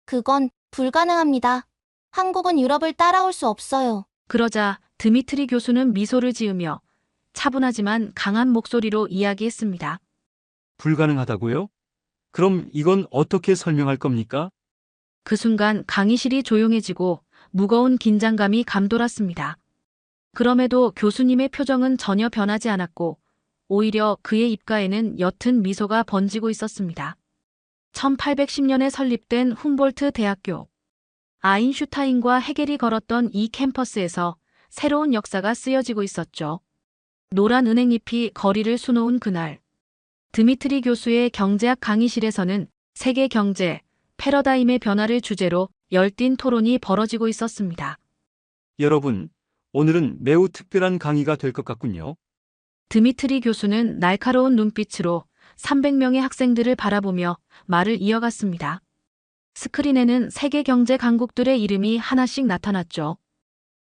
S7: 그건 불가능합니다. 한국은 유럽을 따라올 수 없어요.
S1: 그러자 드미트리 교수는 미소를 지으며 차분하지만 강한 목소리로 이야기했습니다.
S8: 불가능하다고요? 그럼 이건 어떻게 설명할 겁니까?
S1: 그 순간 강의실이 조용해지고 무거운 긴장감이 감돌았습니다. 그럼에도 교수님의 표정은 전혀 변하지 않았고 오히려 그의 입가에는 옅은 미소가 번지고 있었습니다. 1810년에 설립된 훔볼트 대학교. 아인슈타인과 헤겔이 걸었던 이 캠퍼스에서 새로운 역사가 쓰여지고 있었죠. 노란 은행잎이 거리를 수놓은 그날, 드미트리 교수의 경제학 강의실에서는 세계 경제, 패러다임의 변화를 주제로 열띤 토론이 벌어지고 있었습니다.
S8: 여러분, 오늘은 매우 특별한 강의가 될 것 같군요.
S1: 드미트리 교수는 날카로운 눈빛으로 300명의 학생들을 바라보며 말을 이어갔습니다. 스크린에는 세계 경제 강국들의 이름이 하나씩 나타났죠.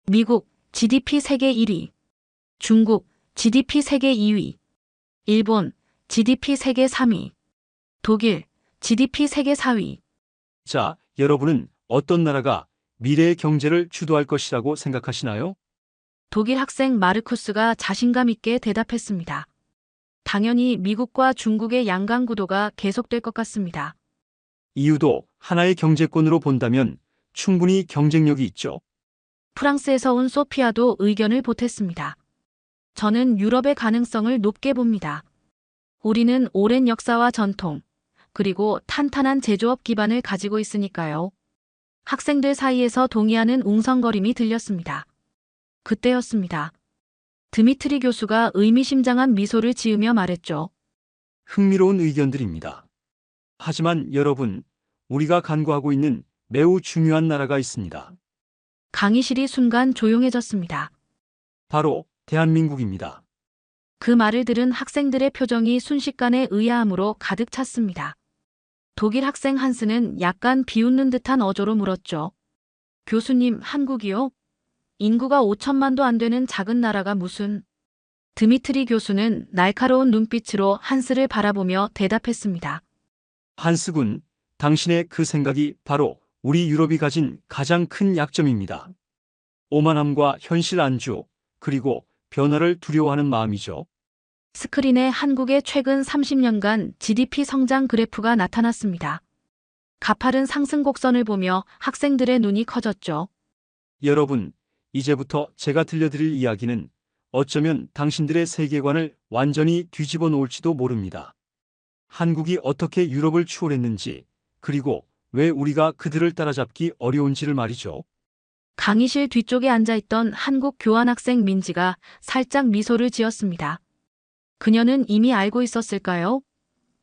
S1: 미국, GDP 세계 1위. 중국, GDP 세계 2위. 일본, GDP 세계 3위. 독일, GDP 세계 4위.
S8: 자, 여러분은 어떤 나라가 미래의 경제를 주도할 것이라고 생각하시나요?
S1: 독일 학생 마르쿠스가 자신감 있게 대답했습니다. 당연히 미국과 중국의 양강 구도가 계속될 것 같습니다.
S8: 이유도 하나의 경제권으로 본다면 충분히 경쟁력이 있죠.
S1: 프랑스에서 온 소피아도 의견을 보탰습니다. 저는 유럽의 가능성을 높게 봅니다. 우리는 오랜 역사와 전통, 그리고 탄탄한 제조업 기반을 가지고 있으니까요. 학생들 사이에서 동의하는 웅성거림이 들렸습니다. 그때였습니다. 드미트리 교수가 의미심장한 미소를 지으며 말했죠.
S8: 흥미로운 의견들입니다. 하지만 여러분, 우리가 간구하고 있는 매우 중요한 나라가 있습니다.
S1: 강의실이 순간 조용해졌습니다.
S8: 바로 대한민국입니다.
S1: 그 말을 들은 학생들의 표정이 순식간에 의아함으로 가득 찼습니다. 독일 학생 한스는 약간 비웃는 듯한 어조로 물었죠. 교수님, 한국이요? 인구가 5천만도 안 되는 작은 나라가 무슨... 드미트리 교수는 날카로운 눈빛으로 한스를 바라보며 대답했습니다.
S8: 한스 군, 당신의 그 생각이 바로 우리 유럽이 가진 가장 큰 약점입니다. 오만함과 현실 안주, 그리고 변화를 두려워하는 마음이죠.
S1: 스크린에 한국의 최근 30년간 GDP 성장 그래프가 나타났습니다. 가파른 상승 곡선을 보며 학생들의 눈이 커졌죠.
S8: 여러분, 이제부터 제가 들려드릴 이야기는 어쩌면 당신들의 세계관을 완전히 뒤집어 놓을지도 모릅니다. 한국이 어떻게 유럽을 추월했는지, 그리고 왜 우리가 그들을 따라잡기 어려운지를 말이죠.
S1: 강의실 뒤쪽에 앉아있던 한국 교환학생 민지가 살짝 미소를 지었습니다. 그녀는 이미 알고 있었을까요?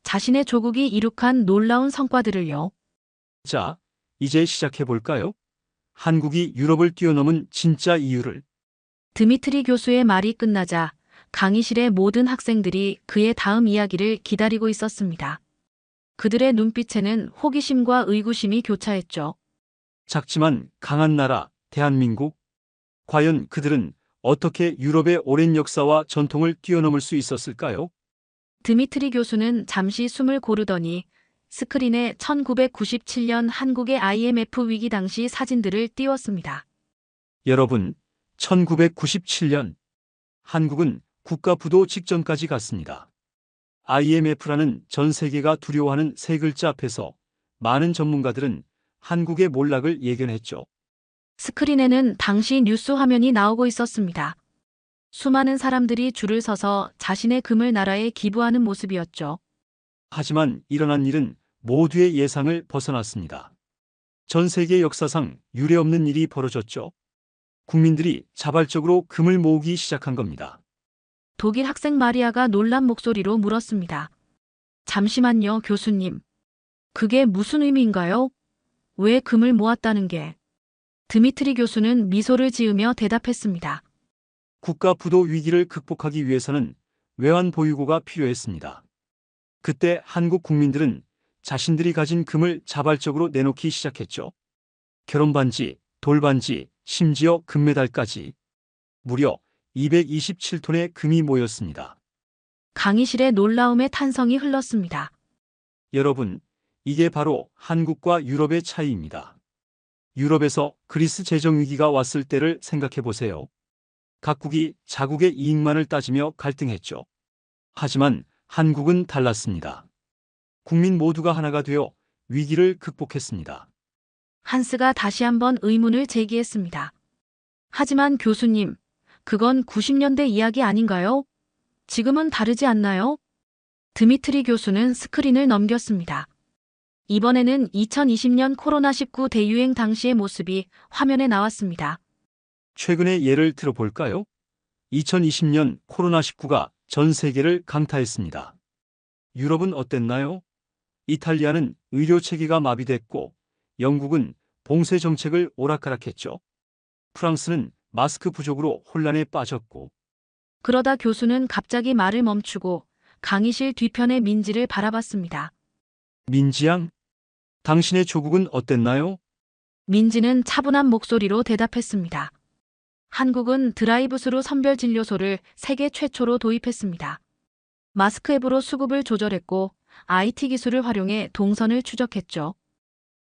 S1: 자신의 조국이 이룩한 놀라운 성과들을요.
S8: 자, 이제 시작해볼까요? 한국이 유럽을 뛰어넘은 진짜 이유를.
S1: 드미트리 교수의 말이 끝나자 강의실의 모든 학생들이 그의 다음 이야기를 기다리고 있었습니다. 그들의 눈빛에는 호기심과 의구심이 교차했죠.
S8: 작지만 강한 나라, 대한민국. 과연 그들은 어떻게 유럽의 오랜 역사와 전통을 뛰어넘을 수 있었을까요?
S1: 드미트리 교수는 잠시 숨을 고르더니 스크린에 1997년 한국의 IMF 위기 당시 사진들을 띄웠습니다.
S8: 여러분, 1997년 한국은 국가 부도 직전까지 갔습니다. IMF라는 전 세계가 두려워하는 세 글자 앞에서 많은 전문가들은 한국의 몰락을 예견했죠.
S1: 스크린에는 당시 뉴스 화면이 나오고 있었습니다. 수많은 사람들이 줄을 서서 자신의 금을 나라에 기부하는 모습이었죠.
S8: 하지만 일어난 일은 모두의 예상을 벗어났습니다. 전 세계 역사상 유례없는 일이 벌어졌죠. 국민들이 자발적으로 금을 모으기 시작한 겁니다.
S1: 독일 학생 마리아가 놀란 목소리로 물었습니다. 잠시만요, 교수님. 그게 무슨 의미인가요? 왜 금을 모았다는 게? 드미트리 교수는 미소를 지으며 대답했습니다.
S8: 국가 부도 위기를 극복하기 위해서는 외환 보유고가 필요했습니다. 그때 한국 국민들은 자신들이 가진 금을 자발적으로 내놓기 시작했죠. 결혼반지, 돌반지, 심지어 금메달까지. 무려 227톤의 금이 모였습니다.
S1: 강의실에 놀라움의 탄성이 흘렀습니다.
S8: 여러분, 이게 바로 한국과 유럽의 차이입니다. 유럽에서 그리스 재정 위기가 왔을 때를 생각해 보세요. 각국이 자국의 이익만을 따지며 갈등했죠. 하지만 한국은 달랐습니다. 국민 모두가 하나가 되어 위기를 극복했습니다.
S1: 한스가 다시 한번 의문을 제기했습니다. 하지만 교수님, 그건 90년대 이야기 아닌가요? 지금은 다르지 않나요? 드미트리 교수는 스크린을 넘겼습니다. 이번에는 2020년 코로나19 대유행 당시의 모습이 화면에 나왔습니다.
S8: 최근의 예를 들어볼까요? 2020년 코로나19가 전 세계를 강타했습니다. 유럽은 어땠나요? 이탈리아는 의료 체계가 마비됐고, 영국은 봉쇄 정책을 오락가락했죠. 프랑스는 마스크 부족으로 혼란에 빠졌고.
S1: 그러다 교수는 갑자기 말을 멈추고 강의실 뒤편의 민지를 바라봤습니다.
S8: 민지양, 당신의 조국은 어땠나요?
S1: 민지는 차분한 목소리로 대답했습니다. 한국은 드라이브스루 선별진료소를 세계 최초로 도입했습니다. 마스크 앱으로 수급을 조절했고 IT 기술을 활용해 동선을 추적했죠.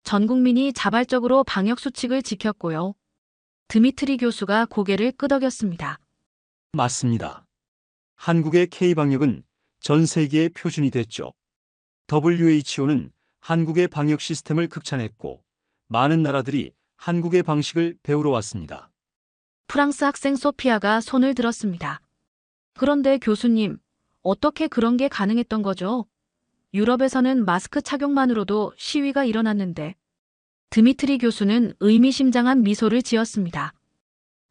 S1: 전 국민이 자발적으로 방역수칙을 지켰고요. 드미트리 교수가 고개를 끄덕였습니다.
S8: 맞습니다. 한국의 K방역은 전 세계의 표준이 됐죠. WHO는 한국의 방역 시스템을 극찬했고, 많은 나라들이 한국의 방식을 배우러 왔습니다.
S1: 프랑스 학생 소피아가 손을 들었습니다. 그런데 교수님, 어떻게 그런 게 가능했던 거죠? 유럽에서는 마스크 착용만으로도 시위가 일어났는데 드미트리 교수는 의미심장한 미소를 지었습니다.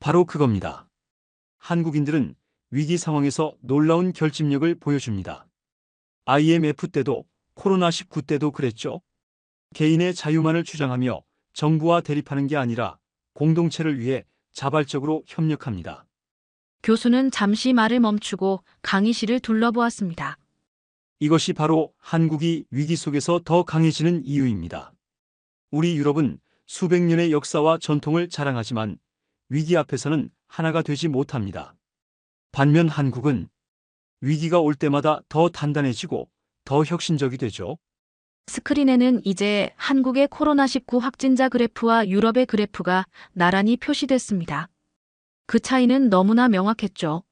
S8: 바로 그겁니다. 한국인들은 위기 상황에서 놀라운 결집력을 보여줍니다. IMF 때도 코로나19 때도 그랬죠. 개인의 자유만을 주장하며 정부와 대립하는 게 아니라 공동체를 위해 자발적으로 협력합니다.
S1: 교수는 잠시 말을 멈추고 강의실을 둘러보았습니다.
S8: 이것이 바로 한국이 위기 속에서 더 강해지는 이유입니다. 우리 유럽은 수백 년의 역사와 전통을 자랑하지만 위기 앞에서는 하나가 되지 못합니다. 반면 한국은 위기가 올 때마다 더 단단해지고 더 혁신적이 되죠.
S1: 스크린에는 이제 한국의 코로나19 확진자 그래프와 유럽의 그래프가 나란히 표시됐습니다. 그 차이는 너무나 명확했죠.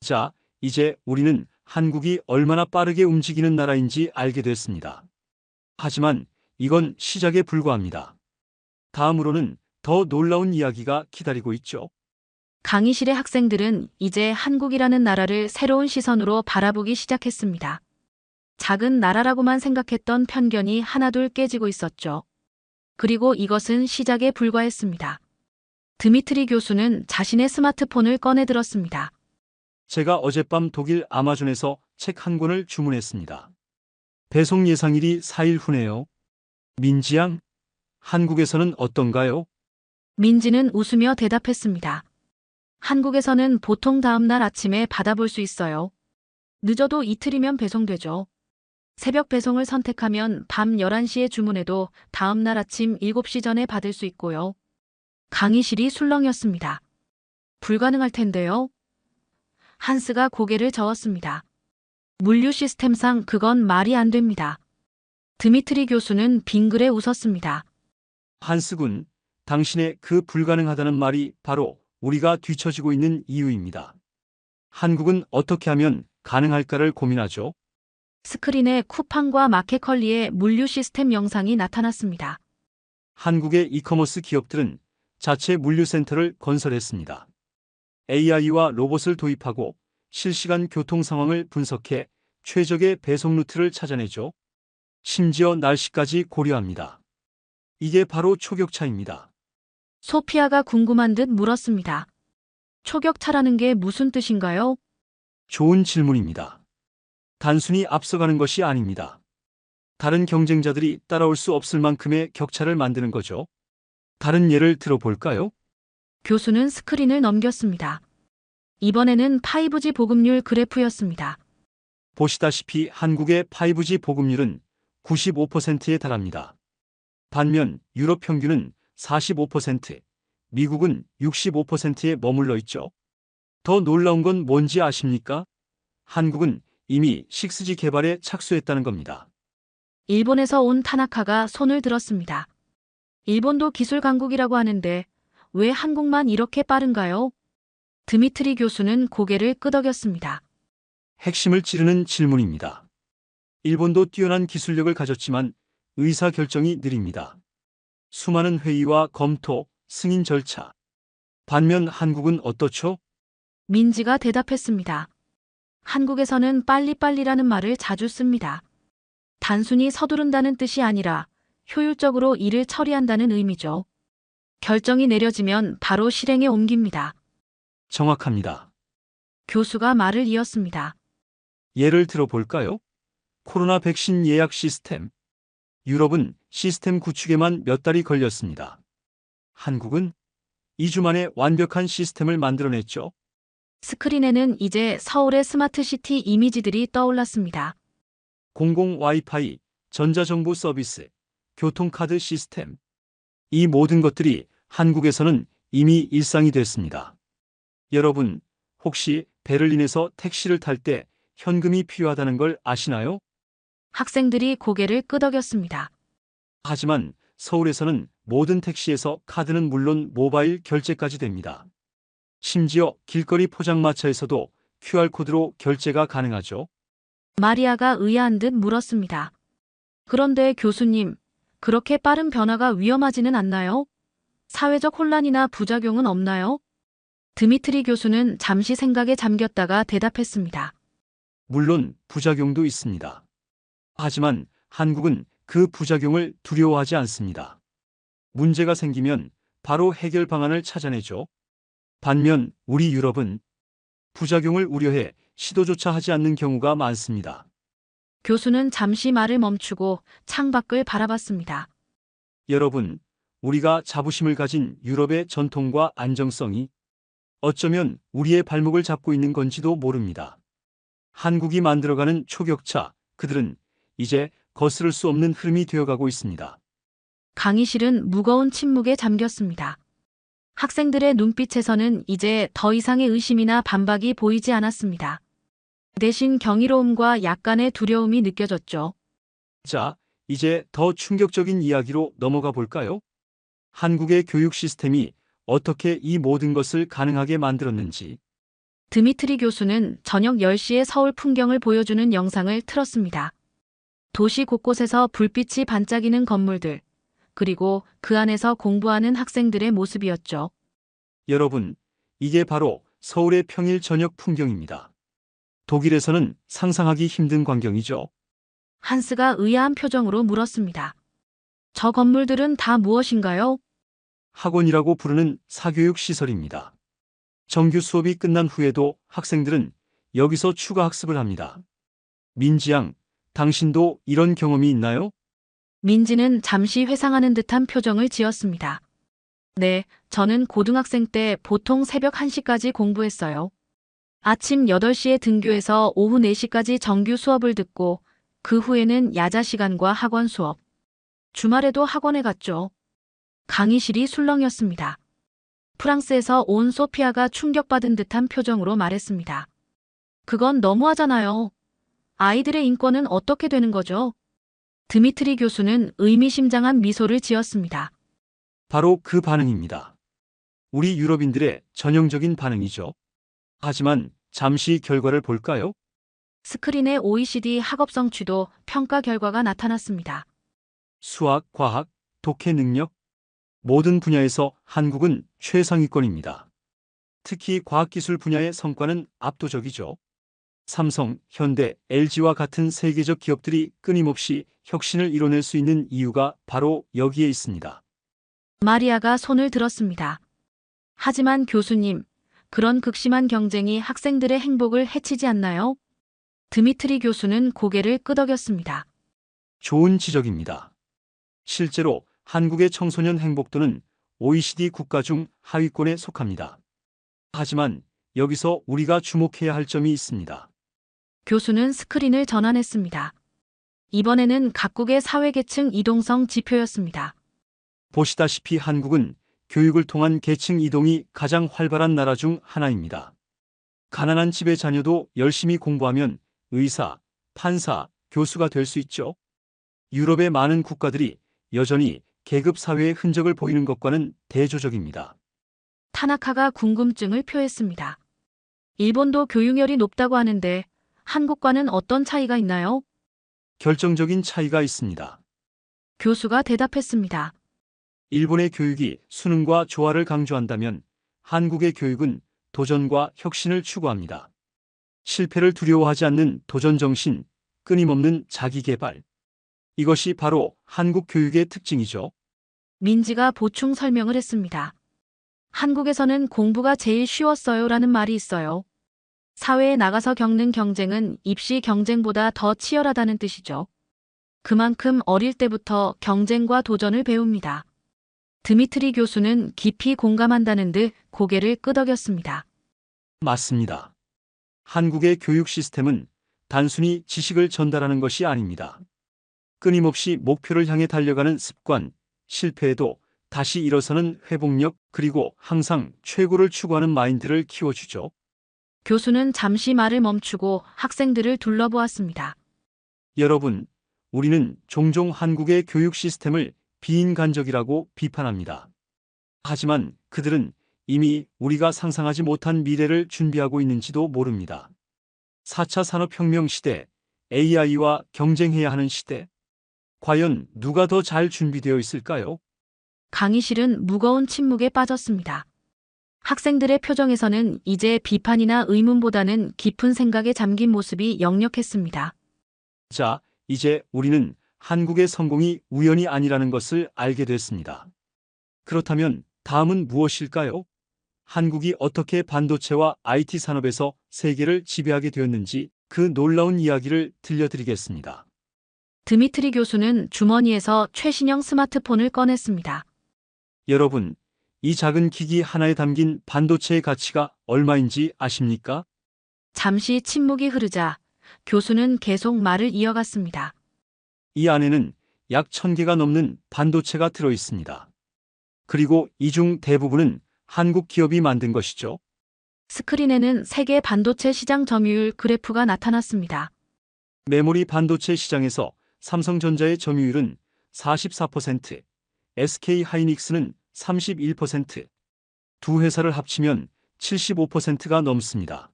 S8: 자, 이제 우리는 한국이 얼마나 빠르게 움직이는 나라인지 알게 됐습니다. 하지만 이건 시작에 불과합니다. 다음으로는 더 놀라운 이야기가 기다리고 있죠.
S1: 강의실의 학생들은 이제 한국이라는 나라를 새로운 시선으로 바라보기 시작했습니다. 작은 나라라고만 생각했던 편견이 하나둘 깨지고 있었죠. 그리고 이것은 시작에 불과했습니다. 드미트리 교수는 자신의 스마트폰을 꺼내 들었습니다.
S8: 제가 어젯밤 독일 아마존에서 책 한 권을 주문했습니다. 배송 예상일이 4일 후네요. 민지양, 한국에서는 어떤가요?
S1: 민지는 웃으며 대답했습니다. 한국에서는 보통 다음 날 아침에 받아볼 수 있어요. 늦어도 이틀이면 배송되죠. 새벽 배송을 선택하면 밤 11시에 주문해도 다음 날 아침 7시 전에 받을 수 있고요. 강의실이 술렁였습니다. 불가능할 텐데요. 한스가 고개를 저었습니다. 물류 시스템상 그건 말이 안 됩니다. 드미트리 교수는 빙그레 웃었습니다.
S8: 한스군, 당신의 그 불가능하다는 말이 바로 우리가 뒤처지고 있는 이유입니다. 한국은 어떻게 하면 가능할까를 고민하죠.
S1: 스크린에 쿠팡과 마켓컬리의 물류 시스템 영상이 나타났습니다.
S8: 한국의 이커머스 기업들은 자체 물류센터를 건설했습니다. AI와 로봇을 도입하고 실시간 교통 상황을 분석해 최적의 배송 루트를 찾아내죠. 심지어 날씨까지 고려합니다. 이게 바로 초격차입니다.
S1: 소피아가 궁금한 듯 물었습니다. 초격차라는 게 무슨 뜻인가요?
S8: 좋은 질문입니다. 단순히 앞서가는 것이 아닙니다. 다른 경쟁자들이 따라올 수 없을 만큼의 격차를 만드는 거죠. 다른 예를 들어볼까요?
S1: 교수는 스크린을 넘겼습니다. 이번에는 5G 보급률 그래프였습니다.
S8: 보시다시피 한국의 5G 보급률은 95%에 달합니다. 반면 유럽 평균은 45%, 미국은 65%에 머물러 있죠. 더 놀라운 건 뭔지 아십니까? 한국은 이미 6G 개발에 착수했다는 겁니다.
S1: 일본에서 온 타나카가 손을 들었습니다. 일본도 기술 강국이라고 하는데 왜 한국만 이렇게 빠른가요? 드미트리 교수는 고개를 끄덕였습니다.
S8: 핵심을 찌르는 질문입니다. 일본도 뛰어난 기술력을 가졌지만 의사 결정이 느립니다. 수많은 회의와 검토, 승인 절차. 반면 한국은 어떻죠?
S1: 민지가 대답했습니다. 한국에서는 빨리빨리라는 말을 자주 씁니다. 단순히 서두른다는 뜻이 아니라 효율적으로 일을 처리한다는 의미죠. 결정이 내려지면 바로 실행에 옮깁니다.
S8: 정확합니다.
S1: 교수가 말을 이었습니다.
S8: 예를 들어볼까요? 코로나 백신 예약 시스템. 유럽은 시스템 구축에만 몇 달이 걸렸습니다. 한국은 2주 만에 완벽한 시스템을 만들어냈죠.
S1: 스크린에는 이제 서울의 스마트시티 이미지들이 떠올랐습니다.
S8: 공공 와이파이, 전자정보 서비스, 교통카드 시스템. 이 모든 것들이 한국에서는 이미 일상이 됐습니다. 여러분, 혹시 베를린에서 택시를 탈 때 현금이 필요하다는 걸 아시나요?
S1: 학생들이 고개를 끄덕였습니다.
S8: 하지만 서울에서는 모든 택시에서 카드는 물론 모바일 결제까지 됩니다. 심지어 길거리 포장마차에서도 QR코드로 결제가 가능하죠.
S1: 마리아가 의아한 듯 물었습니다. 그런데 교수님, 그렇게 빠른 변화가 위험하지는 않나요? 사회적 혼란이나 부작용은 없나요? 드미트리 교수는 잠시 생각에 잠겼다가 대답했습니다.
S8: 물론 부작용도 있습니다. 하지만 한국은 그 부작용을 두려워하지 않습니다. 문제가 생기면 바로 해결 방안을 찾아내죠. 반면 우리 유럽은 부작용을 우려해 시도조차 하지 않는 경우가 많습니다.
S1: 교수는 잠시 말을 멈추고 창밖을 바라봤습니다.
S8: 여러분, 우리가 자부심을 가진 유럽의 전통과 안정성이 어쩌면 우리의 발목을 잡고 있는 건지도 모릅니다. 한국이 만들어가는 초격차, 그들은 이제 거스를 수 없는 흐름이 되어가고 있습니다.
S1: 강의실은 무거운 침묵에 잠겼습니다. 학생들의 눈빛에서는 이제 더 이상의 의심이나 반박이 보이지 않았습니다. 대신 경이로움과 약간의 두려움이 느껴졌죠.
S8: 자, 이제 더 충격적인 이야기로 넘어가 볼까요? 한국의 교육 시스템이 어떻게 이 모든 것을 가능하게 만들었는지.
S1: 드미트리 교수는 저녁 10시에 서울 풍경을 보여주는 영상을 틀었습니다. 도시 곳곳에서 불빛이 반짝이는 건물들, 그리고 그 안에서 공부하는 학생들의 모습이었죠.
S8: 여러분, 이게 바로 서울의 평일 저녁 풍경입니다. 독일에서는 상상하기 힘든 광경이죠.
S1: 한스가 의아한 표정으로 물었습니다. 저 건물들은 다 무엇인가요?
S8: 학원이라고 부르는 사교육 시설입니다. 정규 수업이 끝난 후에도 학생들은 여기서 추가 학습을 합니다. 민지양, 당신도 이런 경험이 있나요?
S1: 민지는 잠시 회상하는 듯한 표정을 지었습니다. 네, 저는 고등학생 때 보통 새벽 1시까지 공부했어요. 아침 8시에 등교해서 오후 4시까지 정규 수업을 듣고 그 후에는 야자 시간과 학원 수업. 주말에도 학원에 갔죠. 강의실이 술렁이었습니다. 프랑스에서 온 소피아가 충격받은 듯한 표정으로 말했습니다. 그건 너무하잖아요. 아이들의 인권은 어떻게 되는 거죠? 드미트리 교수는 의미심장한 미소를 지었습니다.
S8: 바로 그 반응입니다. 우리 유럽인들의 전형적인 반응이죠. 하지만 잠시 결과를 볼까요?
S1: 스크린에 OECD 학업 성취도 평가 결과가 나타났습니다.
S8: 수학, 과학, 독해 능력, 모든 분야에서 한국은 최상위권입니다. 특히 과학기술 분야의 성과는 압도적이죠. 삼성, 현대, LG와 같은 세계적 기업들이 끊임없이 혁신을 이뤄낼 수 있는 이유가 바로 여기에 있습니다.
S1: 마리아가 손을 들었습니다. 하지만 교수님, 그런 극심한 경쟁이 학생들의 행복을 해치지 않나요? 드미트리 교수는 고개를 끄덕였습니다.
S8: 좋은 지적입니다. 실제로 한국의 청소년 행복도는 OECD 국가 중 하위권에 속합니다. 하지만 여기서 우리가 주목해야 할 점이 있습니다.
S1: 교수는 스크린을 전환했습니다. 이번에는 각국의 사회계층 이동성 지표였습니다.
S8: 보시다시피 한국은 교육을 통한 계층 이동이 가장 활발한 나라 중 하나입니다. 가난한 집의 자녀도 열심히 공부하면 의사, 판사, 교수가 될 수 있죠. 유럽의 많은 국가들이 여전히 계급 사회의 흔적을 보이는 것과는 대조적입니다.
S1: 타나카가 궁금증을 표했습니다. 일본도 교육열이 높다고 하는데 한국과는 어떤 차이가 있나요?
S8: 결정적인 차이가 있습니다.
S1: 교수가 대답했습니다.
S8: 일본의 교육이 수능과 조화를 강조한다면 한국의 교육은 도전과 혁신을 추구합니다. 실패를 두려워하지 않는 도전 정신, 끊임없는 자기 개발. 이것이 바로 한국 교육의 특징이죠.
S1: 민지가 보충 설명을 했습니다. 한국에서는 공부가 제일 쉬웠어요라는 말이 있어요. 사회에 나가서 겪는 경쟁은 입시 경쟁보다 더 치열하다는 뜻이죠. 그만큼 어릴 때부터 경쟁과 도전을 배웁니다. 드미트리 교수는 깊이 공감한다는 듯 고개를 끄덕였습니다.
S8: 맞습니다. 한국의 교육 시스템은 단순히 지식을 전달하는 것이 아닙니다. 끊임없이 목표를 향해 달려가는 습관, 실패에도 다시 일어서는 회복력, 그리고 항상 최고를 추구하는 마인드를 키워주죠.
S1: 교수는 잠시 말을 멈추고 학생들을 둘러보았습니다.
S8: 여러분, 우리는 종종 한국의 교육 시스템을 비인간적이라고 비판합니다. 하지만 그들은 이미 우리가 상상하지 못한 미래를 준비하고 있는지도 모릅니다. 4차 산업혁명 시대, AI와 경쟁해야 하는 시대. 과연 누가 더 잘 준비되어 있을까요?
S1: 강의실은 무거운 침묵에 빠졌습니다. 학생들의 표정에서는 이제 비판이나 의문보다는 깊은 생각에 잠긴 모습이 역력했습니다.
S8: 자, 이제 우리는 한국의 성공이 우연이 아니라는 것을 알게 됐습니다. 그렇다면 다음은 무엇일까요? 한국이 어떻게 반도체와 IT 산업에서 세계를 지배하게 되었는지 그 놀라운 이야기를 들려드리겠습니다.
S1: 드미트리 교수는 주머니에서 최신형 스마트폰을 꺼냈습니다.
S8: 여러분, 이 작은 기기 하나에 담긴 반도체의 가치가 얼마인지 아십니까?
S1: 잠시 침묵이 흐르자 교수는 계속 말을 이어갔습니다.
S8: 이 안에는 약 1000개가 넘는 반도체가 들어 있습니다. 그리고 이 중 대부분은 한국 기업이 만든 것이죠.
S1: 스크린에는 세계 반도체 시장 점유율 그래프가 나타났습니다.
S8: 메모리 반도체 시장에서 삼성전자의 점유율은 44%, SK 하이닉스는 31%, 두 회사를 합치면 75%가 넘습니다.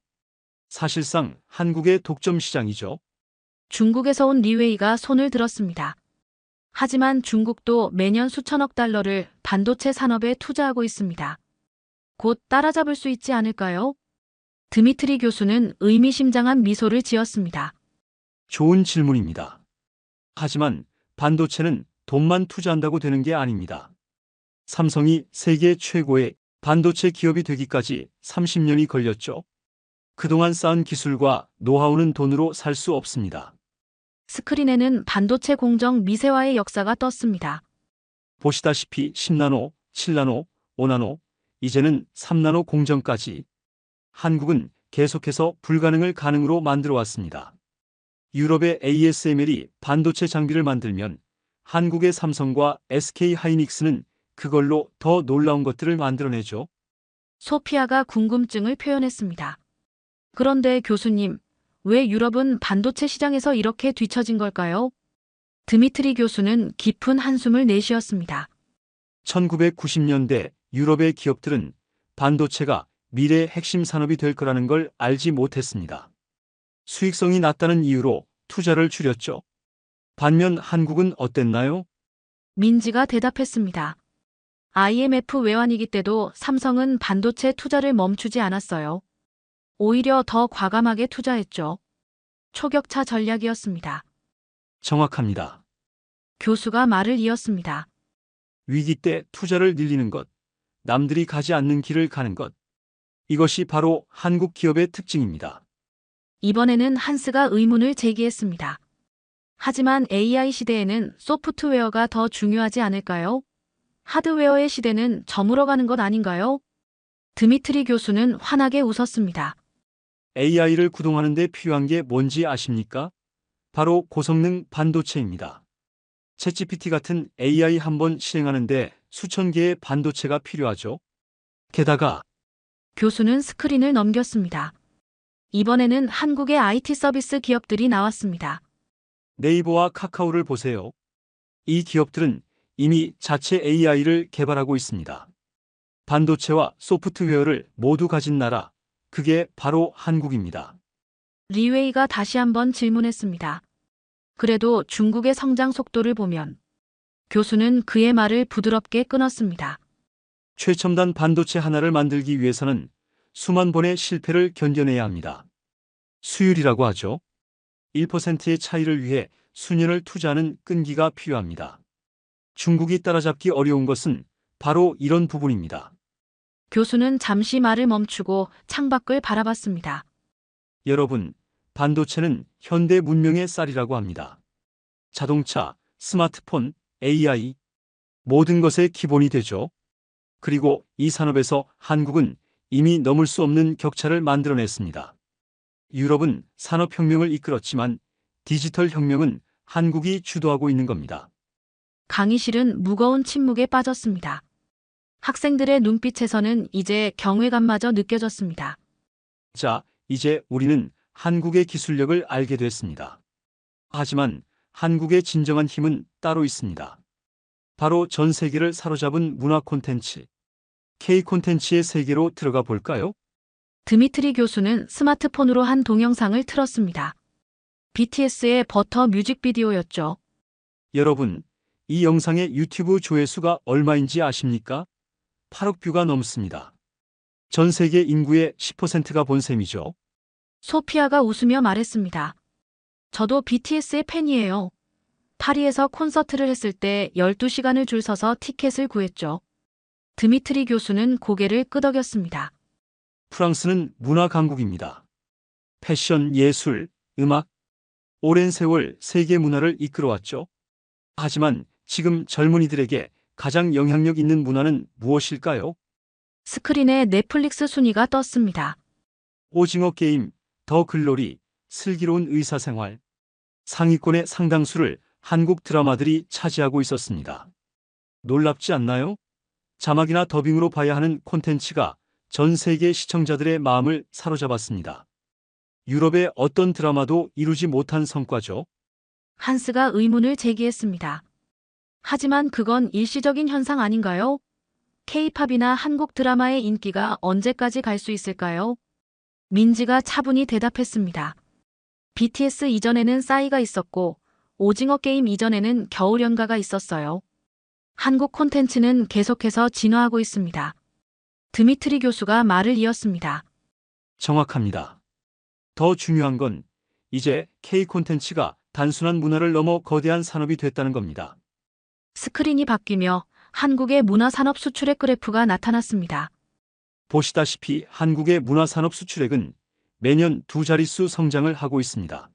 S8: 사실상 한국의 독점 시장이죠.
S1: 중국에서 온 리웨이가 손을 들었습니다. 하지만 중국도 매년 수천억 달러를 반도체 산업에 투자하고 있습니다. 곧 따라잡을 수 있지 않을까요? 드미트리 교수는 의미심장한 미소를 지었습니다.
S8: 좋은 질문입니다. 하지만 반도체는 돈만 투자한다고 되는 게 아닙니다. 삼성이 세계 최고의 반도체 기업이 되기까지 30년이 걸렸죠. 그동안 쌓은 기술과 노하우는 돈으로 살 수 없습니다.
S1: 스크린에는 반도체 공정 미세화의 역사가 떴습니다.
S8: 보시다시피 10나노, 7나노, 5나노, 이제는 3나노 공정까지 한국은 계속해서 불가능을 가능으로 만들어 왔습니다. 유럽의 ASML이 반도체 장비를 만들면 한국의 삼성과 SK 하이닉스는 그걸로 더 놀라운 것들을 만들어내죠.
S1: 소피아가 궁금증을 표현했습니다. 그런데 교수님, 왜 유럽은 반도체 시장에서 이렇게 뒤처진 걸까요? 드미트리 교수는 깊은 한숨을 내쉬었습니다.
S8: 1990년대 유럽의 기업들은 반도체가 미래의 핵심 산업이 될 거라는 걸 알지 못했습니다. 수익성이 낮다는 이유로 투자를 줄였죠. 반면 한국은 어땠나요?
S1: 민지가 대답했습니다. IMF 외환위기 때도 삼성은 반도체 투자를 멈추지 않았어요. 오히려 더 과감하게 투자했죠. 초격차 전략이었습니다.
S8: 정확합니다.
S1: 교수가 말을 이었습니다.
S8: 위기 때 투자를 늘리는 것, 남들이 가지 않는 길을 가는 것. 이것이 바로 한국 기업의 특징입니다.
S1: 이번에는 한스가 의문을 제기했습니다. 하지만 AI 시대에는 소프트웨어가 더 중요하지 않을까요? 하드웨어의 시대는 저물어가는 것 아닌가요? 드미트리 교수는 환하게 웃었습니다.
S8: AI를 구동하는 데 필요한 게 뭔지 아십니까? 바로 고성능 반도체입니다. 챗GPT 같은 AI 한번 실행하는데 수천 개의 반도체가 필요하죠. 게다가
S1: 교수는 스크린을 넘겼습니다. 이번에는 한국의 IT 서비스 기업들이 나왔습니다.
S8: 네이버와 카카오를 보세요. 이 기업들은 이미 자체 AI를 개발하고 있습니다. 반도체와 소프트웨어를 모두 가진 나라, 그게 바로 한국입니다.
S1: 리웨이가 다시 한번 질문했습니다. 그래도 중국의 성장 속도를 보면 교수는 그의 말을 부드럽게 끊었습니다.
S8: 최첨단 반도체 하나를 만들기 위해서는 수만 번의 실패를 견뎌내야 합니다. 수율이라고 하죠. 1%의 차이를 위해 수년을 투자하는 끈기가 필요합니다. 중국이 따라잡기 어려운 것은 바로 이런 부분입니다.
S1: 교수는 잠시 말을 멈추고 창밖을 바라봤습니다.
S8: 여러분, 반도체는 현대 문명의 쌀이라고 합니다. 자동차, 스마트폰, AI, 모든 것의 기본이 되죠. 그리고 이 산업에서 한국은 이미 넘을 수 없는 격차를 만들어냈습니다. 유럽은 산업혁명을 이끌었지만 디지털 혁명은 한국이 주도하고 있는 겁니다.
S1: 강의실은 무거운 침묵에 빠졌습니다. 학생들의 눈빛에서는 이제 경외감마저 느껴졌습니다.
S8: 자, 이제 우리는 한국의 기술력을 알게 됐습니다. 하지만 한국의 진정한 힘은 따로 있습니다. 바로 전 세계를 사로잡은 문화 콘텐츠, K 콘텐츠의 세계로 들어가 볼까요?
S1: 드미트리 교수는 스마트폰으로 한 동영상을 틀었습니다. BTS의 버터 뮤직비디오였죠.
S8: 여러분, 이 영상의 유튜브 조회수가 얼마인지 아십니까? 8억 뷰가 넘습니다. 전 세계 인구의 10%가 본 셈이죠.
S1: 소피아가 웃으며 말했습니다. 저도 BTS의 팬이에요. 파리에서 콘서트를 했을 때 12시간을 줄 서서 티켓을 구했죠. 드미트리 교수는 고개를 끄덕였습니다.
S8: 프랑스는 문화 강국입니다. 패션, 예술, 음악, 오랜 세월 세계 문화를 이끌어왔죠. 하지만 지금 젊은이들에게 가장 영향력 있는 문화는 무엇일까요?
S1: 스크린에 넷플릭스 순위가 떴습니다.
S8: 오징어 게임, 더 글로리, 슬기로운 의사생활. 상위권의 상당수를 한국 드라마들이 차지하고 있었습니다. 놀랍지 않나요? 자막이나 더빙으로 봐야 하는 콘텐츠가 전 세계 시청자들의 마음을 사로잡았습니다. 유럽의 어떤 드라마도 이루지 못한 성과죠.
S1: 한스가 의문을 제기했습니다. 하지만 그건 일시적인 현상 아닌가요? K-팝이나 한국 드라마의 인기가 언제까지 갈 수 있을까요? 민지가 차분히 대답했습니다. BTS 이전에는 싸이가 있었고 오징어 게임 이전에는 겨울연가가 있었어요. 한국 콘텐츠는 계속해서 진화하고 있습니다. 드미트리 교수가 말을 이었습니다.
S8: 정확합니다. 더 중요한 건 이제 K 콘텐츠가 단순한 문화를 넘어 거대한 산업이 됐다는 겁니다.
S1: 스크린이 바뀌며 한국의 문화산업 수출액 그래프가 나타났습니다.
S8: 보시다시피 한국의 문화산업 수출액은 매년 두 자릿수 성장을 하고 있습니다.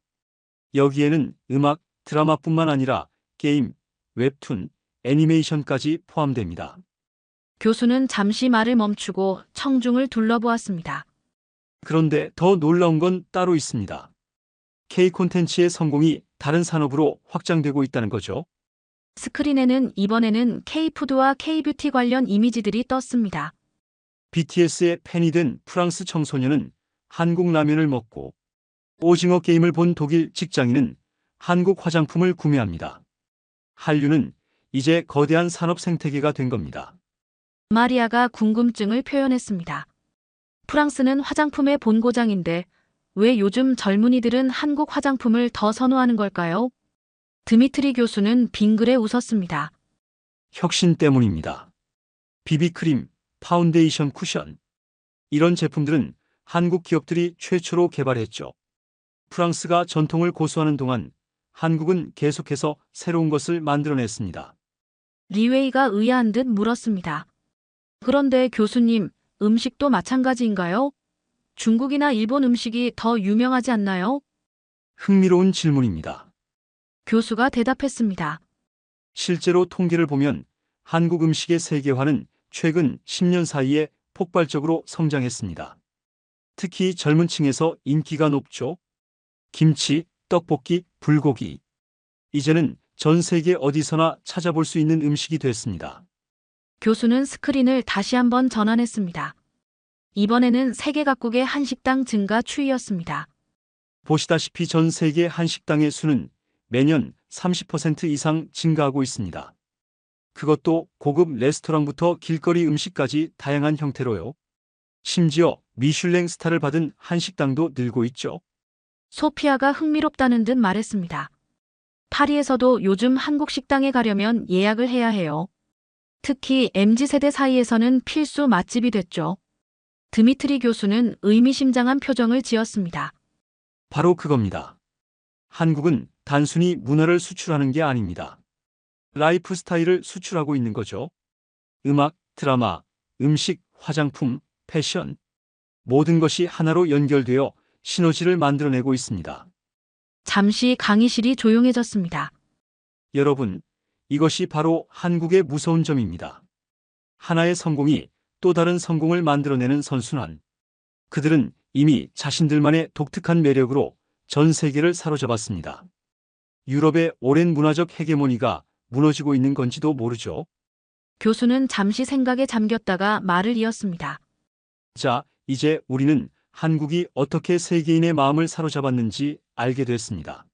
S8: 여기에는 음악, 드라마뿐만 아니라 게임, 웹툰, 애니메이션까지 포함됩니다.
S1: 교수는 잠시 말을 멈추고 청중을 둘러보았습니다.
S8: 그런데 더 놀라운 건 따로 있습니다. K 콘텐츠의 성공이 다른 산업으로 확장되고 있다는 거죠.
S1: 스크린에는 이번에는 K푸드와 K뷰티 관련 이미지들이 떴습니다.
S8: BTS의 팬이 된 프랑스 청소년은 한국 라면을 먹고 오징어 게임을 본 독일 직장인은 한국 화장품을 구매합니다. 한류는 이제 거대한 산업 생태계가 된 겁니다.
S1: 마리아가 궁금증을 표현했습니다. 프랑스는 화장품의 본고장인데 왜 요즘 젊은이들은 한국 화장품을 더 선호하는 걸까요? 드미트리 교수는 빙그레 웃었습니다.
S8: 혁신 때문입니다. 비비크림, 파운데이션 쿠션. 이런 제품들은 한국 기업들이 최초로 개발했죠. 프랑스가 전통을 고수하는 동안 한국은 계속해서 새로운 것을 만들어냈습니다.
S1: 리웨이가 의아한 듯 물었습니다. 그런데 교수님, 음식도 마찬가지인가요? 중국이나 일본 음식이 더 유명하지 않나요?
S8: 흥미로운 질문입니다.
S1: 교수가 대답했습니다.
S8: 실제로 통계를 보면 한국 음식의 세계화는 최근 10년 사이에 폭발적으로 성장했습니다. 특히 젊은 층에서 인기가 높죠. 김치, 떡볶이, 불고기. 이제는 전 세계 어디서나 찾아볼 수 있는 음식이 됐습니다.
S1: 교수는 스크린을 다시 한번 전환했습니다. 이번에는 세계 각국의 한식당 증가 추이였습니다.
S8: 보시다시피 전 세계 한식당의 수는 매년 30% 이상 증가하고 있습니다. 그것도 고급 레스토랑부터 길거리 음식까지 다양한 형태로요. 심지어 미슐랭 스타를 받은 한식당도 늘고 있죠.
S1: 소피아가 흥미롭다는 듯 말했습니다. 파리에서도 요즘 한국 식당에 가려면 예약을 해야 해요. 특히 MZ세대 사이에서는 필수 맛집이 됐죠. 드미트리 교수는 의미심장한 표정을 지었습니다.
S8: 바로 그겁니다. 한국은 단순히 문화를 수출하는 게 아닙니다. 라이프 스타일을 수출하고 있는 거죠. 음악, 드라마, 음식, 화장품, 패션. 모든 것이 하나로 연결되어 시너지를 만들어내고 있습니다.
S1: 잠시 강의실이 조용해졌습니다.
S8: 여러분, 이것이 바로 한국의 무서운 점입니다. 하나의 성공이 또 다른 성공을 만들어내는 선순환. 그들은 이미 자신들만의 독특한 매력으로 전 세계를 사로잡았습니다. 유럽의 오랜 문화적 헤게모니가 무너지고 있는 건지도 모르죠.
S1: 교수는 잠시 생각에 잠겼다가 말을 이었습니다.
S8: 자, 이제 우리는 한국이 어떻게 세계인의 마음을 사로잡았는지 알게 됐습니다.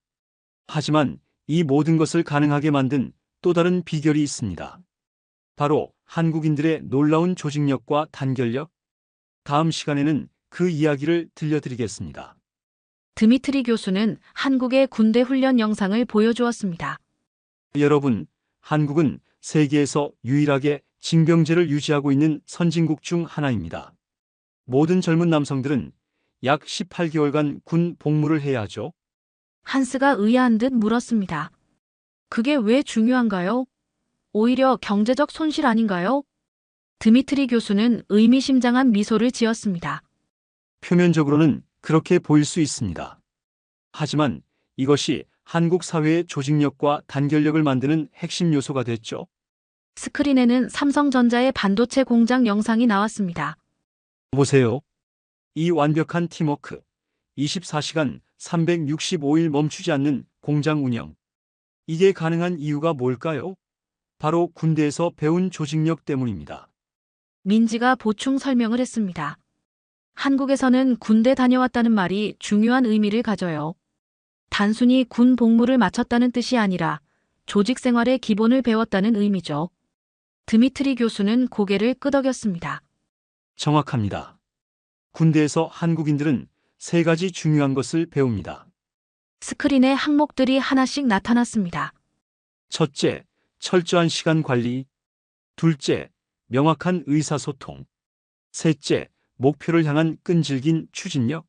S8: 하지만 이 모든 것을 가능하게 만든 또 다른 비결이 있습니다. 바로 한국인들의 놀라운 조직력과 단결력. 다음 시간에는 그 이야기를 들려드리겠습니다.
S1: 드미트리 교수는 한국의 군대 훈련 영상을 보여주었습니다.
S8: 여러분, 한국은 세계에서 유일하게 징병제를 유지하고 있는 선진국 중 하나입니다. 모든 젊은 남성들은 약 18개월간 군 복무를 해야 하죠.
S1: 한스가 의아한 듯 물었습니다. 그게 왜 중요한가요? 오히려 경제적 손실 아닌가요? 드미트리 교수는 의미심장한 미소를 지었습니다.
S8: 표면적으로는 그렇게 보일 수 있습니다. 하지만 이것이 한국 사회의 조직력과 단결력을 만드는 핵심 요소가 됐죠.
S1: 스크린에는 삼성전자의 반도체 공장 영상이 나왔습니다.
S8: 보세요. 이 완벽한 팀워크, 24시간 365일 멈추지 않는 공장 운영. 이게 가능한 이유가 뭘까요? 바로 군대에서 배운 조직력 때문입니다.
S1: 민지가 보충 설명을 했습니다. 한국에서는 군대 다녀왔다는 말이 중요한 의미를 가져요. 단순히 군 복무를 마쳤다는 뜻이 아니라 조직 생활의 기본을 배웠다는 의미죠. 드미트리 교수는 고개를 끄덕였습니다.
S8: 정확합니다. 군대에서 한국인들은 세 가지 중요한 것을 배웁니다.
S1: 스크린에 항목들이 하나씩 나타났습니다.
S8: 첫째, 철저한 시간 관리. 둘째, 명확한 의사소통. 셋째, 목표를 향한 끈질긴 추진력.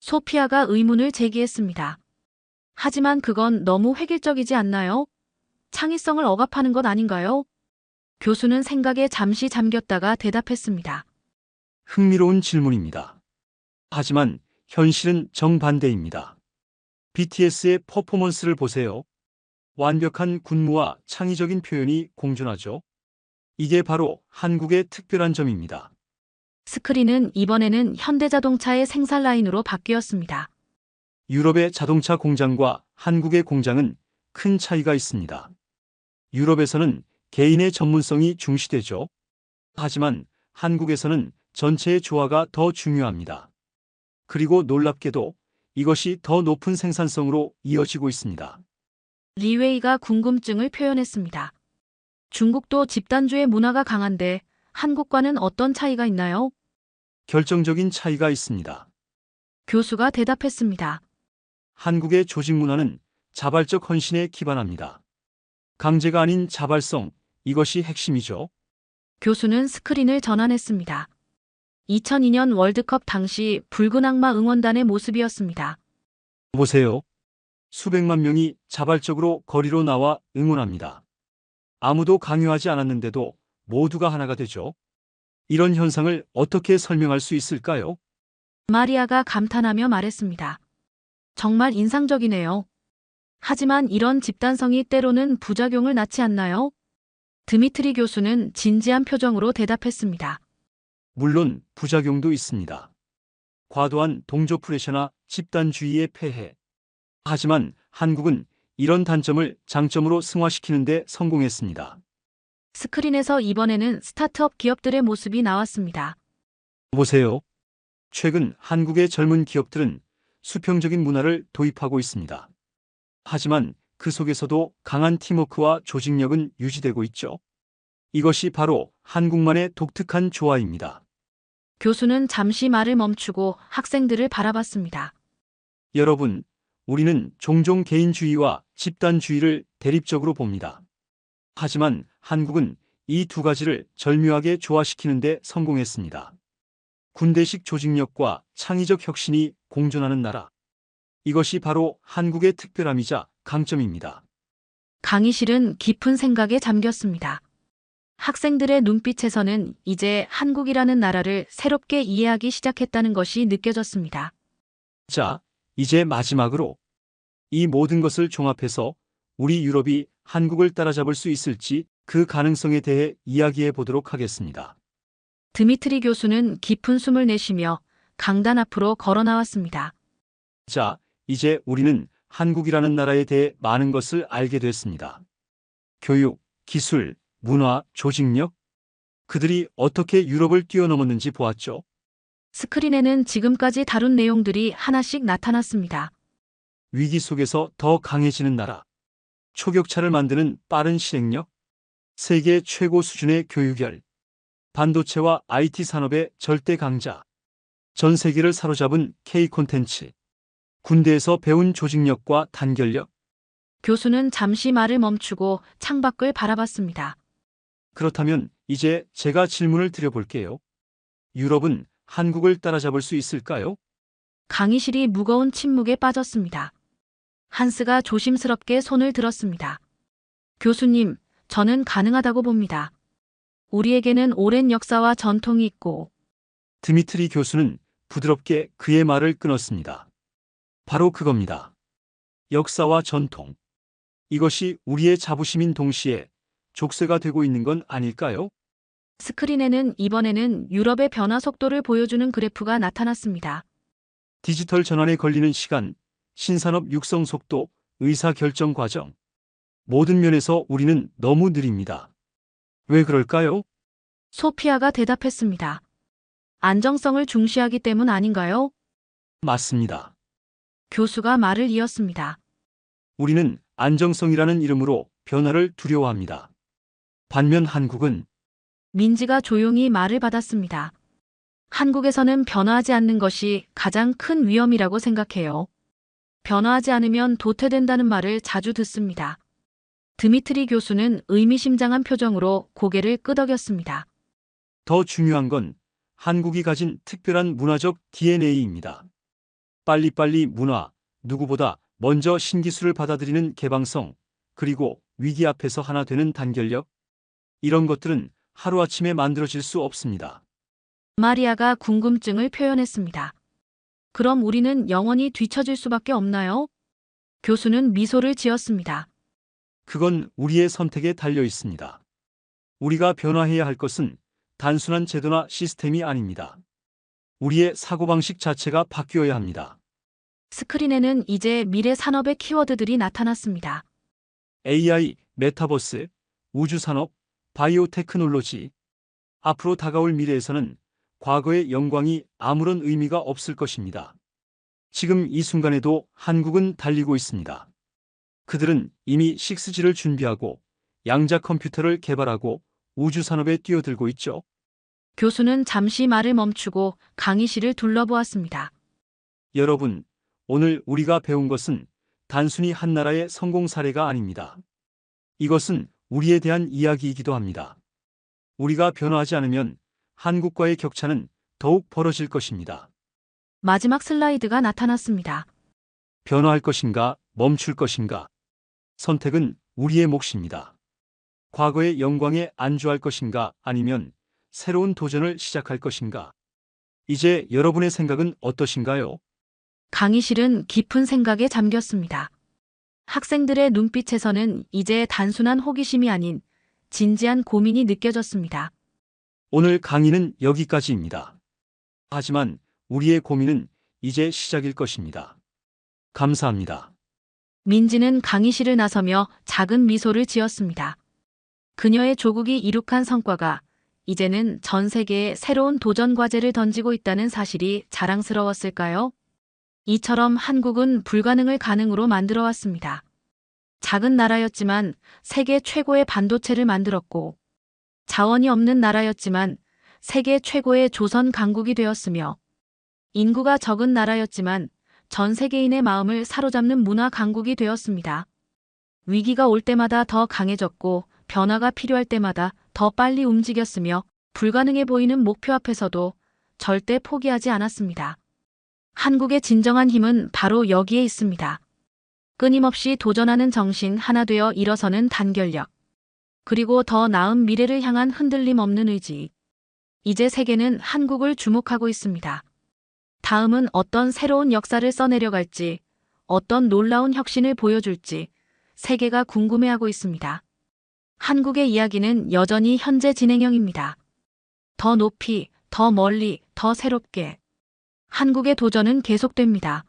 S1: 소피아가 의문을 제기했습니다. 하지만 그건 너무 획일적이지 않나요? 창의성을 억압하는 것 아닌가요? 교수는 생각에 잠시 잠겼다가 대답했습니다.
S8: 흥미로운 질문입니다. 하지만 현실은 정반대입니다. BTS의 퍼포먼스를 보세요. 완벽한 군무와 창의적인 표현이 공존하죠. 이게 바로 한국의 특별한 점입니다.
S1: 스크린은 이번에는 현대자동차의 생산 라인으로 바뀌었습니다.
S8: 유럽의 자동차 공장과 한국의 공장은 큰 차이가 있습니다. 유럽에서는 개인의 전문성이 중시되죠. 하지만 한국에서는 전체의 조화가 더 중요합니다. 그리고 놀랍게도 이것이 더 높은 생산성으로 이어지고 있습니다.
S1: 리웨이가 궁금증을 표현했습니다. 중국도 집단주의 문화가 강한데 한국과는 어떤 차이가 있나요?
S8: 결정적인 차이가 있습니다.
S1: 교수가 대답했습니다.
S8: 한국의 조직 문화는 자발적 헌신에 기반합니다. 강제가 아닌 자발성, 이것이 핵심이죠.
S1: 교수는 스크린을 전환했습니다. 2002년 월드컵 당시 붉은 악마 응원단의 모습이었습니다.
S8: 보세요. 수백만 명이 자발적으로 거리로 나와 응원합니다. 아무도 강요하지 않았는데도 모두가 하나가 되죠. 이런 현상을 어떻게 설명할 수 있을까요?
S1: 마리아가 감탄하며 말했습니다. 정말 인상적이네요. 하지만 이런 집단성이 때로는 부작용을 낳지 않나요? 드미트리 교수는 진지한 표정으로 대답했습니다.
S8: 물론 부작용도 있습니다. 과도한 동조 프레셔나 집단주의의 폐해. 하지만 한국은 이런 단점을 장점으로 승화시키는 데 성공했습니다.
S1: 스크린에서 이번에는 스타트업 기업들의 모습이 나왔습니다.
S8: 보세요. 최근 한국의 젊은 기업들은 수평적인 문화를 도입하고 있습니다. 하지만 그 속에서도 강한 팀워크와 조직력은 유지되고 있죠. 이것이 바로 한국만의 독특한 조화입니다.
S1: 교수는 잠시 말을 멈추고 학생들을 바라봤습니다.
S8: 여러분, 우리는 종종 개인주의와 집단주의를 대립적으로 봅니다. 하지만 한국은 이 두 가지를 절묘하게 조화시키는 데 성공했습니다. 군대식 조직력과 창의적 혁신이 공존하는 나라. 이것이 바로 한국의 특별함이자 강점입니다.
S1: 강의실은 깊은 생각에 잠겼습니다. 학생들의 눈빛에서는 이제 한국이라는 나라를 새롭게 이해하기 시작했다는 것이 느껴졌습니다.
S8: 자, 이제 마지막으로 이 모든 것을 종합해서 우리 유럽이 한국을 따라잡을 수 있을지 그 가능성에 대해 이야기해 보도록 하겠습니다.
S1: 드미트리 교수는 깊은 숨을 내쉬며 강단 앞으로 걸어 나왔습니다.
S8: 자, 이제 우리는 한국이라는 나라에 대해 많은 것을 알게 됐습니다. 교육, 기술, 문화, 조직력. 그들이 어떻게 유럽을 뛰어넘었는지 보았죠.
S1: 스크린에는 지금까지 다룬 내용들이 하나씩 나타났습니다.
S8: 위기 속에서 더 강해지는 나라. 초격차를 만드는 빠른 실행력. 세계 최고 수준의 교육열. 반도체와 IT 산업의 절대 강자. 전 세계를 사로잡은 K 콘텐츠. 군대에서 배운 조직력과 단결력.
S1: 교수는 잠시 말을 멈추고 창밖을 바라봤습니다.
S8: 그렇다면 이제 제가 질문을 드려볼게요. 유럽은 한국을 따라잡을 수 있을까요?
S1: 강의실이 무거운 침묵에 빠졌습니다. 한스가 조심스럽게 손을 들었습니다. 교수님, 저는 가능하다고 봅니다. 우리에게는 오랜 역사와 전통이 있고,
S8: 드미트리 교수는 부드럽게 그의 말을 끊었습니다. 바로 그겁니다. 역사와 전통. 이것이 우리의 자부심인 동시에 족쇄가 되고 있는 건 아닐까요?
S1: 스크린에는 이번에는 유럽의 변화 속도를 보여주는 그래프가 나타났습니다.
S8: 디지털 전환에 걸리는 시간, 신산업 육성 속도, 의사 결정 과정. 모든 면에서 우리는 너무 느립니다. 왜 그럴까요?
S1: 소피아가 대답했습니다. 안정성을 중시하기 때문 아닌가요?
S8: 맞습니다.
S1: 교수가 말을 이었습니다.
S8: 우리는 안정성이라는 이름으로 변화를 두려워합니다. 반면 한국은
S1: 민지가 조용히 말을 받았습니다. 한국에서는 변화하지 않는 것이 가장 큰 위험이라고 생각해요. 변화하지 않으면 도태된다는 말을 자주 듣습니다. 드미트리 교수는 의미심장한 표정으로 고개를 끄덕였습니다.
S8: 더 중요한 건 한국이 가진 특별한 문화적 DNA입니다. 빨리빨리 문화, 누구보다 먼저 신기술을 받아들이는 개방성, 그리고 위기 앞에서 하나 되는 단결력. 이런 것들은 하루아침에 만들어질 수 없습니다.
S1: 마리아가 궁금증을 표현했습니다. 그럼 우리는 영원히 뒤처질 수밖에 없나요? 교수는 미소를 지었습니다.
S8: 그건 우리의 선택에 달려 있습니다. 우리가 변화해야 할 것은 단순한 제도나 시스템이 아닙니다. 우리의 사고방식 자체가 바뀌어야 합니다.
S1: 스크린에는 이제 미래 산업의 키워드들이 나타났습니다.
S8: AI, 메타버스, 우주산업, 바이오테크놀로지. 앞으로 다가올 미래에서는 과거의 영광이 아무런 의미가 없을 것입니다. 지금 이 순간에도 한국은 달리고 있습니다. 그들은 이미 6G를 준비하고 양자 컴퓨터를 개발하고 우주산업에 뛰어들고 있죠.
S1: 교수는 잠시 말을 멈추고 강의실을 둘러보았습니다.
S8: 여러분, 오늘 우리가 배운 것은 단순히 한 나라의 성공 사례가 아닙니다. 이것은 우리에 대한 이야기이기도 합니다. 우리가 변화하지 않으면 한국과의 격차는 더욱 벌어질 것입니다.
S1: 마지막 슬라이드가 나타났습니다.
S8: 변화할 것인가, 멈출 것인가. 선택은 우리의 몫입니다. 과거의 영광에 안주할 것인가, 아니면 새로운 도전을 시작할 것인가. 이제 여러분의 생각은 어떠신가요?
S1: 강의실은 깊은 생각에 잠겼습니다. 학생들의 눈빛에서는 이제 단순한 호기심이 아닌 진지한 고민이 느껴졌습니다.
S8: 오늘 강의는 여기까지입니다. 하지만 우리의 고민은 이제 시작일 것입니다. 감사합니다.
S1: 민지는 강의실을 나서며 작은 미소를 지었습니다. 그녀의 조국이 이룩한 성과가 이제는 전 세계에 새로운 도전 과제를 던지고 있다는 사실이 자랑스러웠을까요? 이처럼 한국은 불가능을 가능으로 만들어 왔습니다. 작은 나라였지만 세계 최고의 반도체를 만들었고, 자원이 없는 나라였지만 세계 최고의 조선 강국이 되었으며, 인구가 적은 나라였지만 전 세계인의 마음을 사로잡는 문화 강국이 되었습니다. 위기가 올 때마다 더 강해졌고, 변화가 필요할 때마다 더 빨리 움직였으며, 불가능해 보이는 목표 앞에서도 절대 포기하지 않았습니다. 한국의 진정한 힘은 바로 여기에 있습니다. 끊임없이 도전하는 정신, 하나 되어 일어서는 단결력, 그리고 더 나은 미래를 향한 흔들림 없는 의지. 이제 세계는 한국을 주목하고 있습니다. 다음은 어떤 새로운 역사를 써내려갈지, 어떤 놀라운 혁신을 보여줄지 세계가 궁금해하고 있습니다. 한국의 이야기는 여전히 현재 진행형입니다. 더 높이, 더 멀리, 더 새롭게. 한국의 도전은 계속됩니다.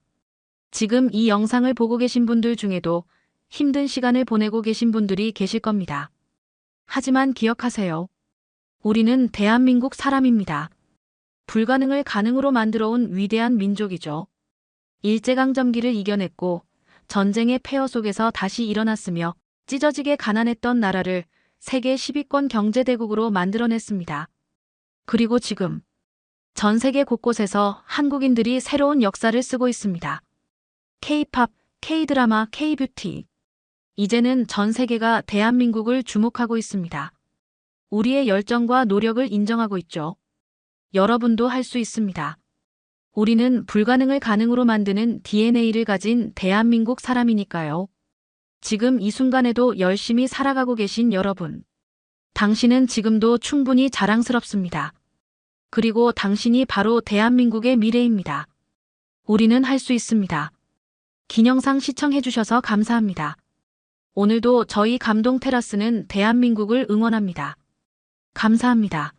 S1: 지금 이 영상을 보고 계신 분들 중에도 힘든 시간을 보내고 계신 분들이 계실 겁니다. 하지만 기억하세요. 우리는 대한민국 사람입니다. 불가능을 가능으로 만들어 온 위대한 민족이죠. 일제강점기를 이겨냈고 전쟁의 폐허 속에서 다시 일어났으며 찢어지게 가난했던 나라를 세계 10위권 경제대국으로 만들어냈습니다. 그리고 지금 전 세계 곳곳에서 한국인들이 새로운 역사를 쓰고 있습니다. K-팝, K-드라마, K-뷰티. 이제는 전 세계가 대한민국을 주목하고 있습니다. 우리의 열정과 노력을 인정하고 있죠. 여러분도 할 수 있습니다. 우리는 불가능을 가능으로 만드는 DNA를 가진 대한민국 사람이니까요. 지금 이 순간에도 열심히 살아가고 계신 여러분. 당신은 지금도 충분히 자랑스럽습니다. 그리고 당신이 바로 대한민국의 미래입니다. 우리는 할 수 있습니다. 긴 영상 시청해주셔서 감사합니다. 오늘도 저희 감동 테라스는 대한민국을 응원합니다. 감사합니다.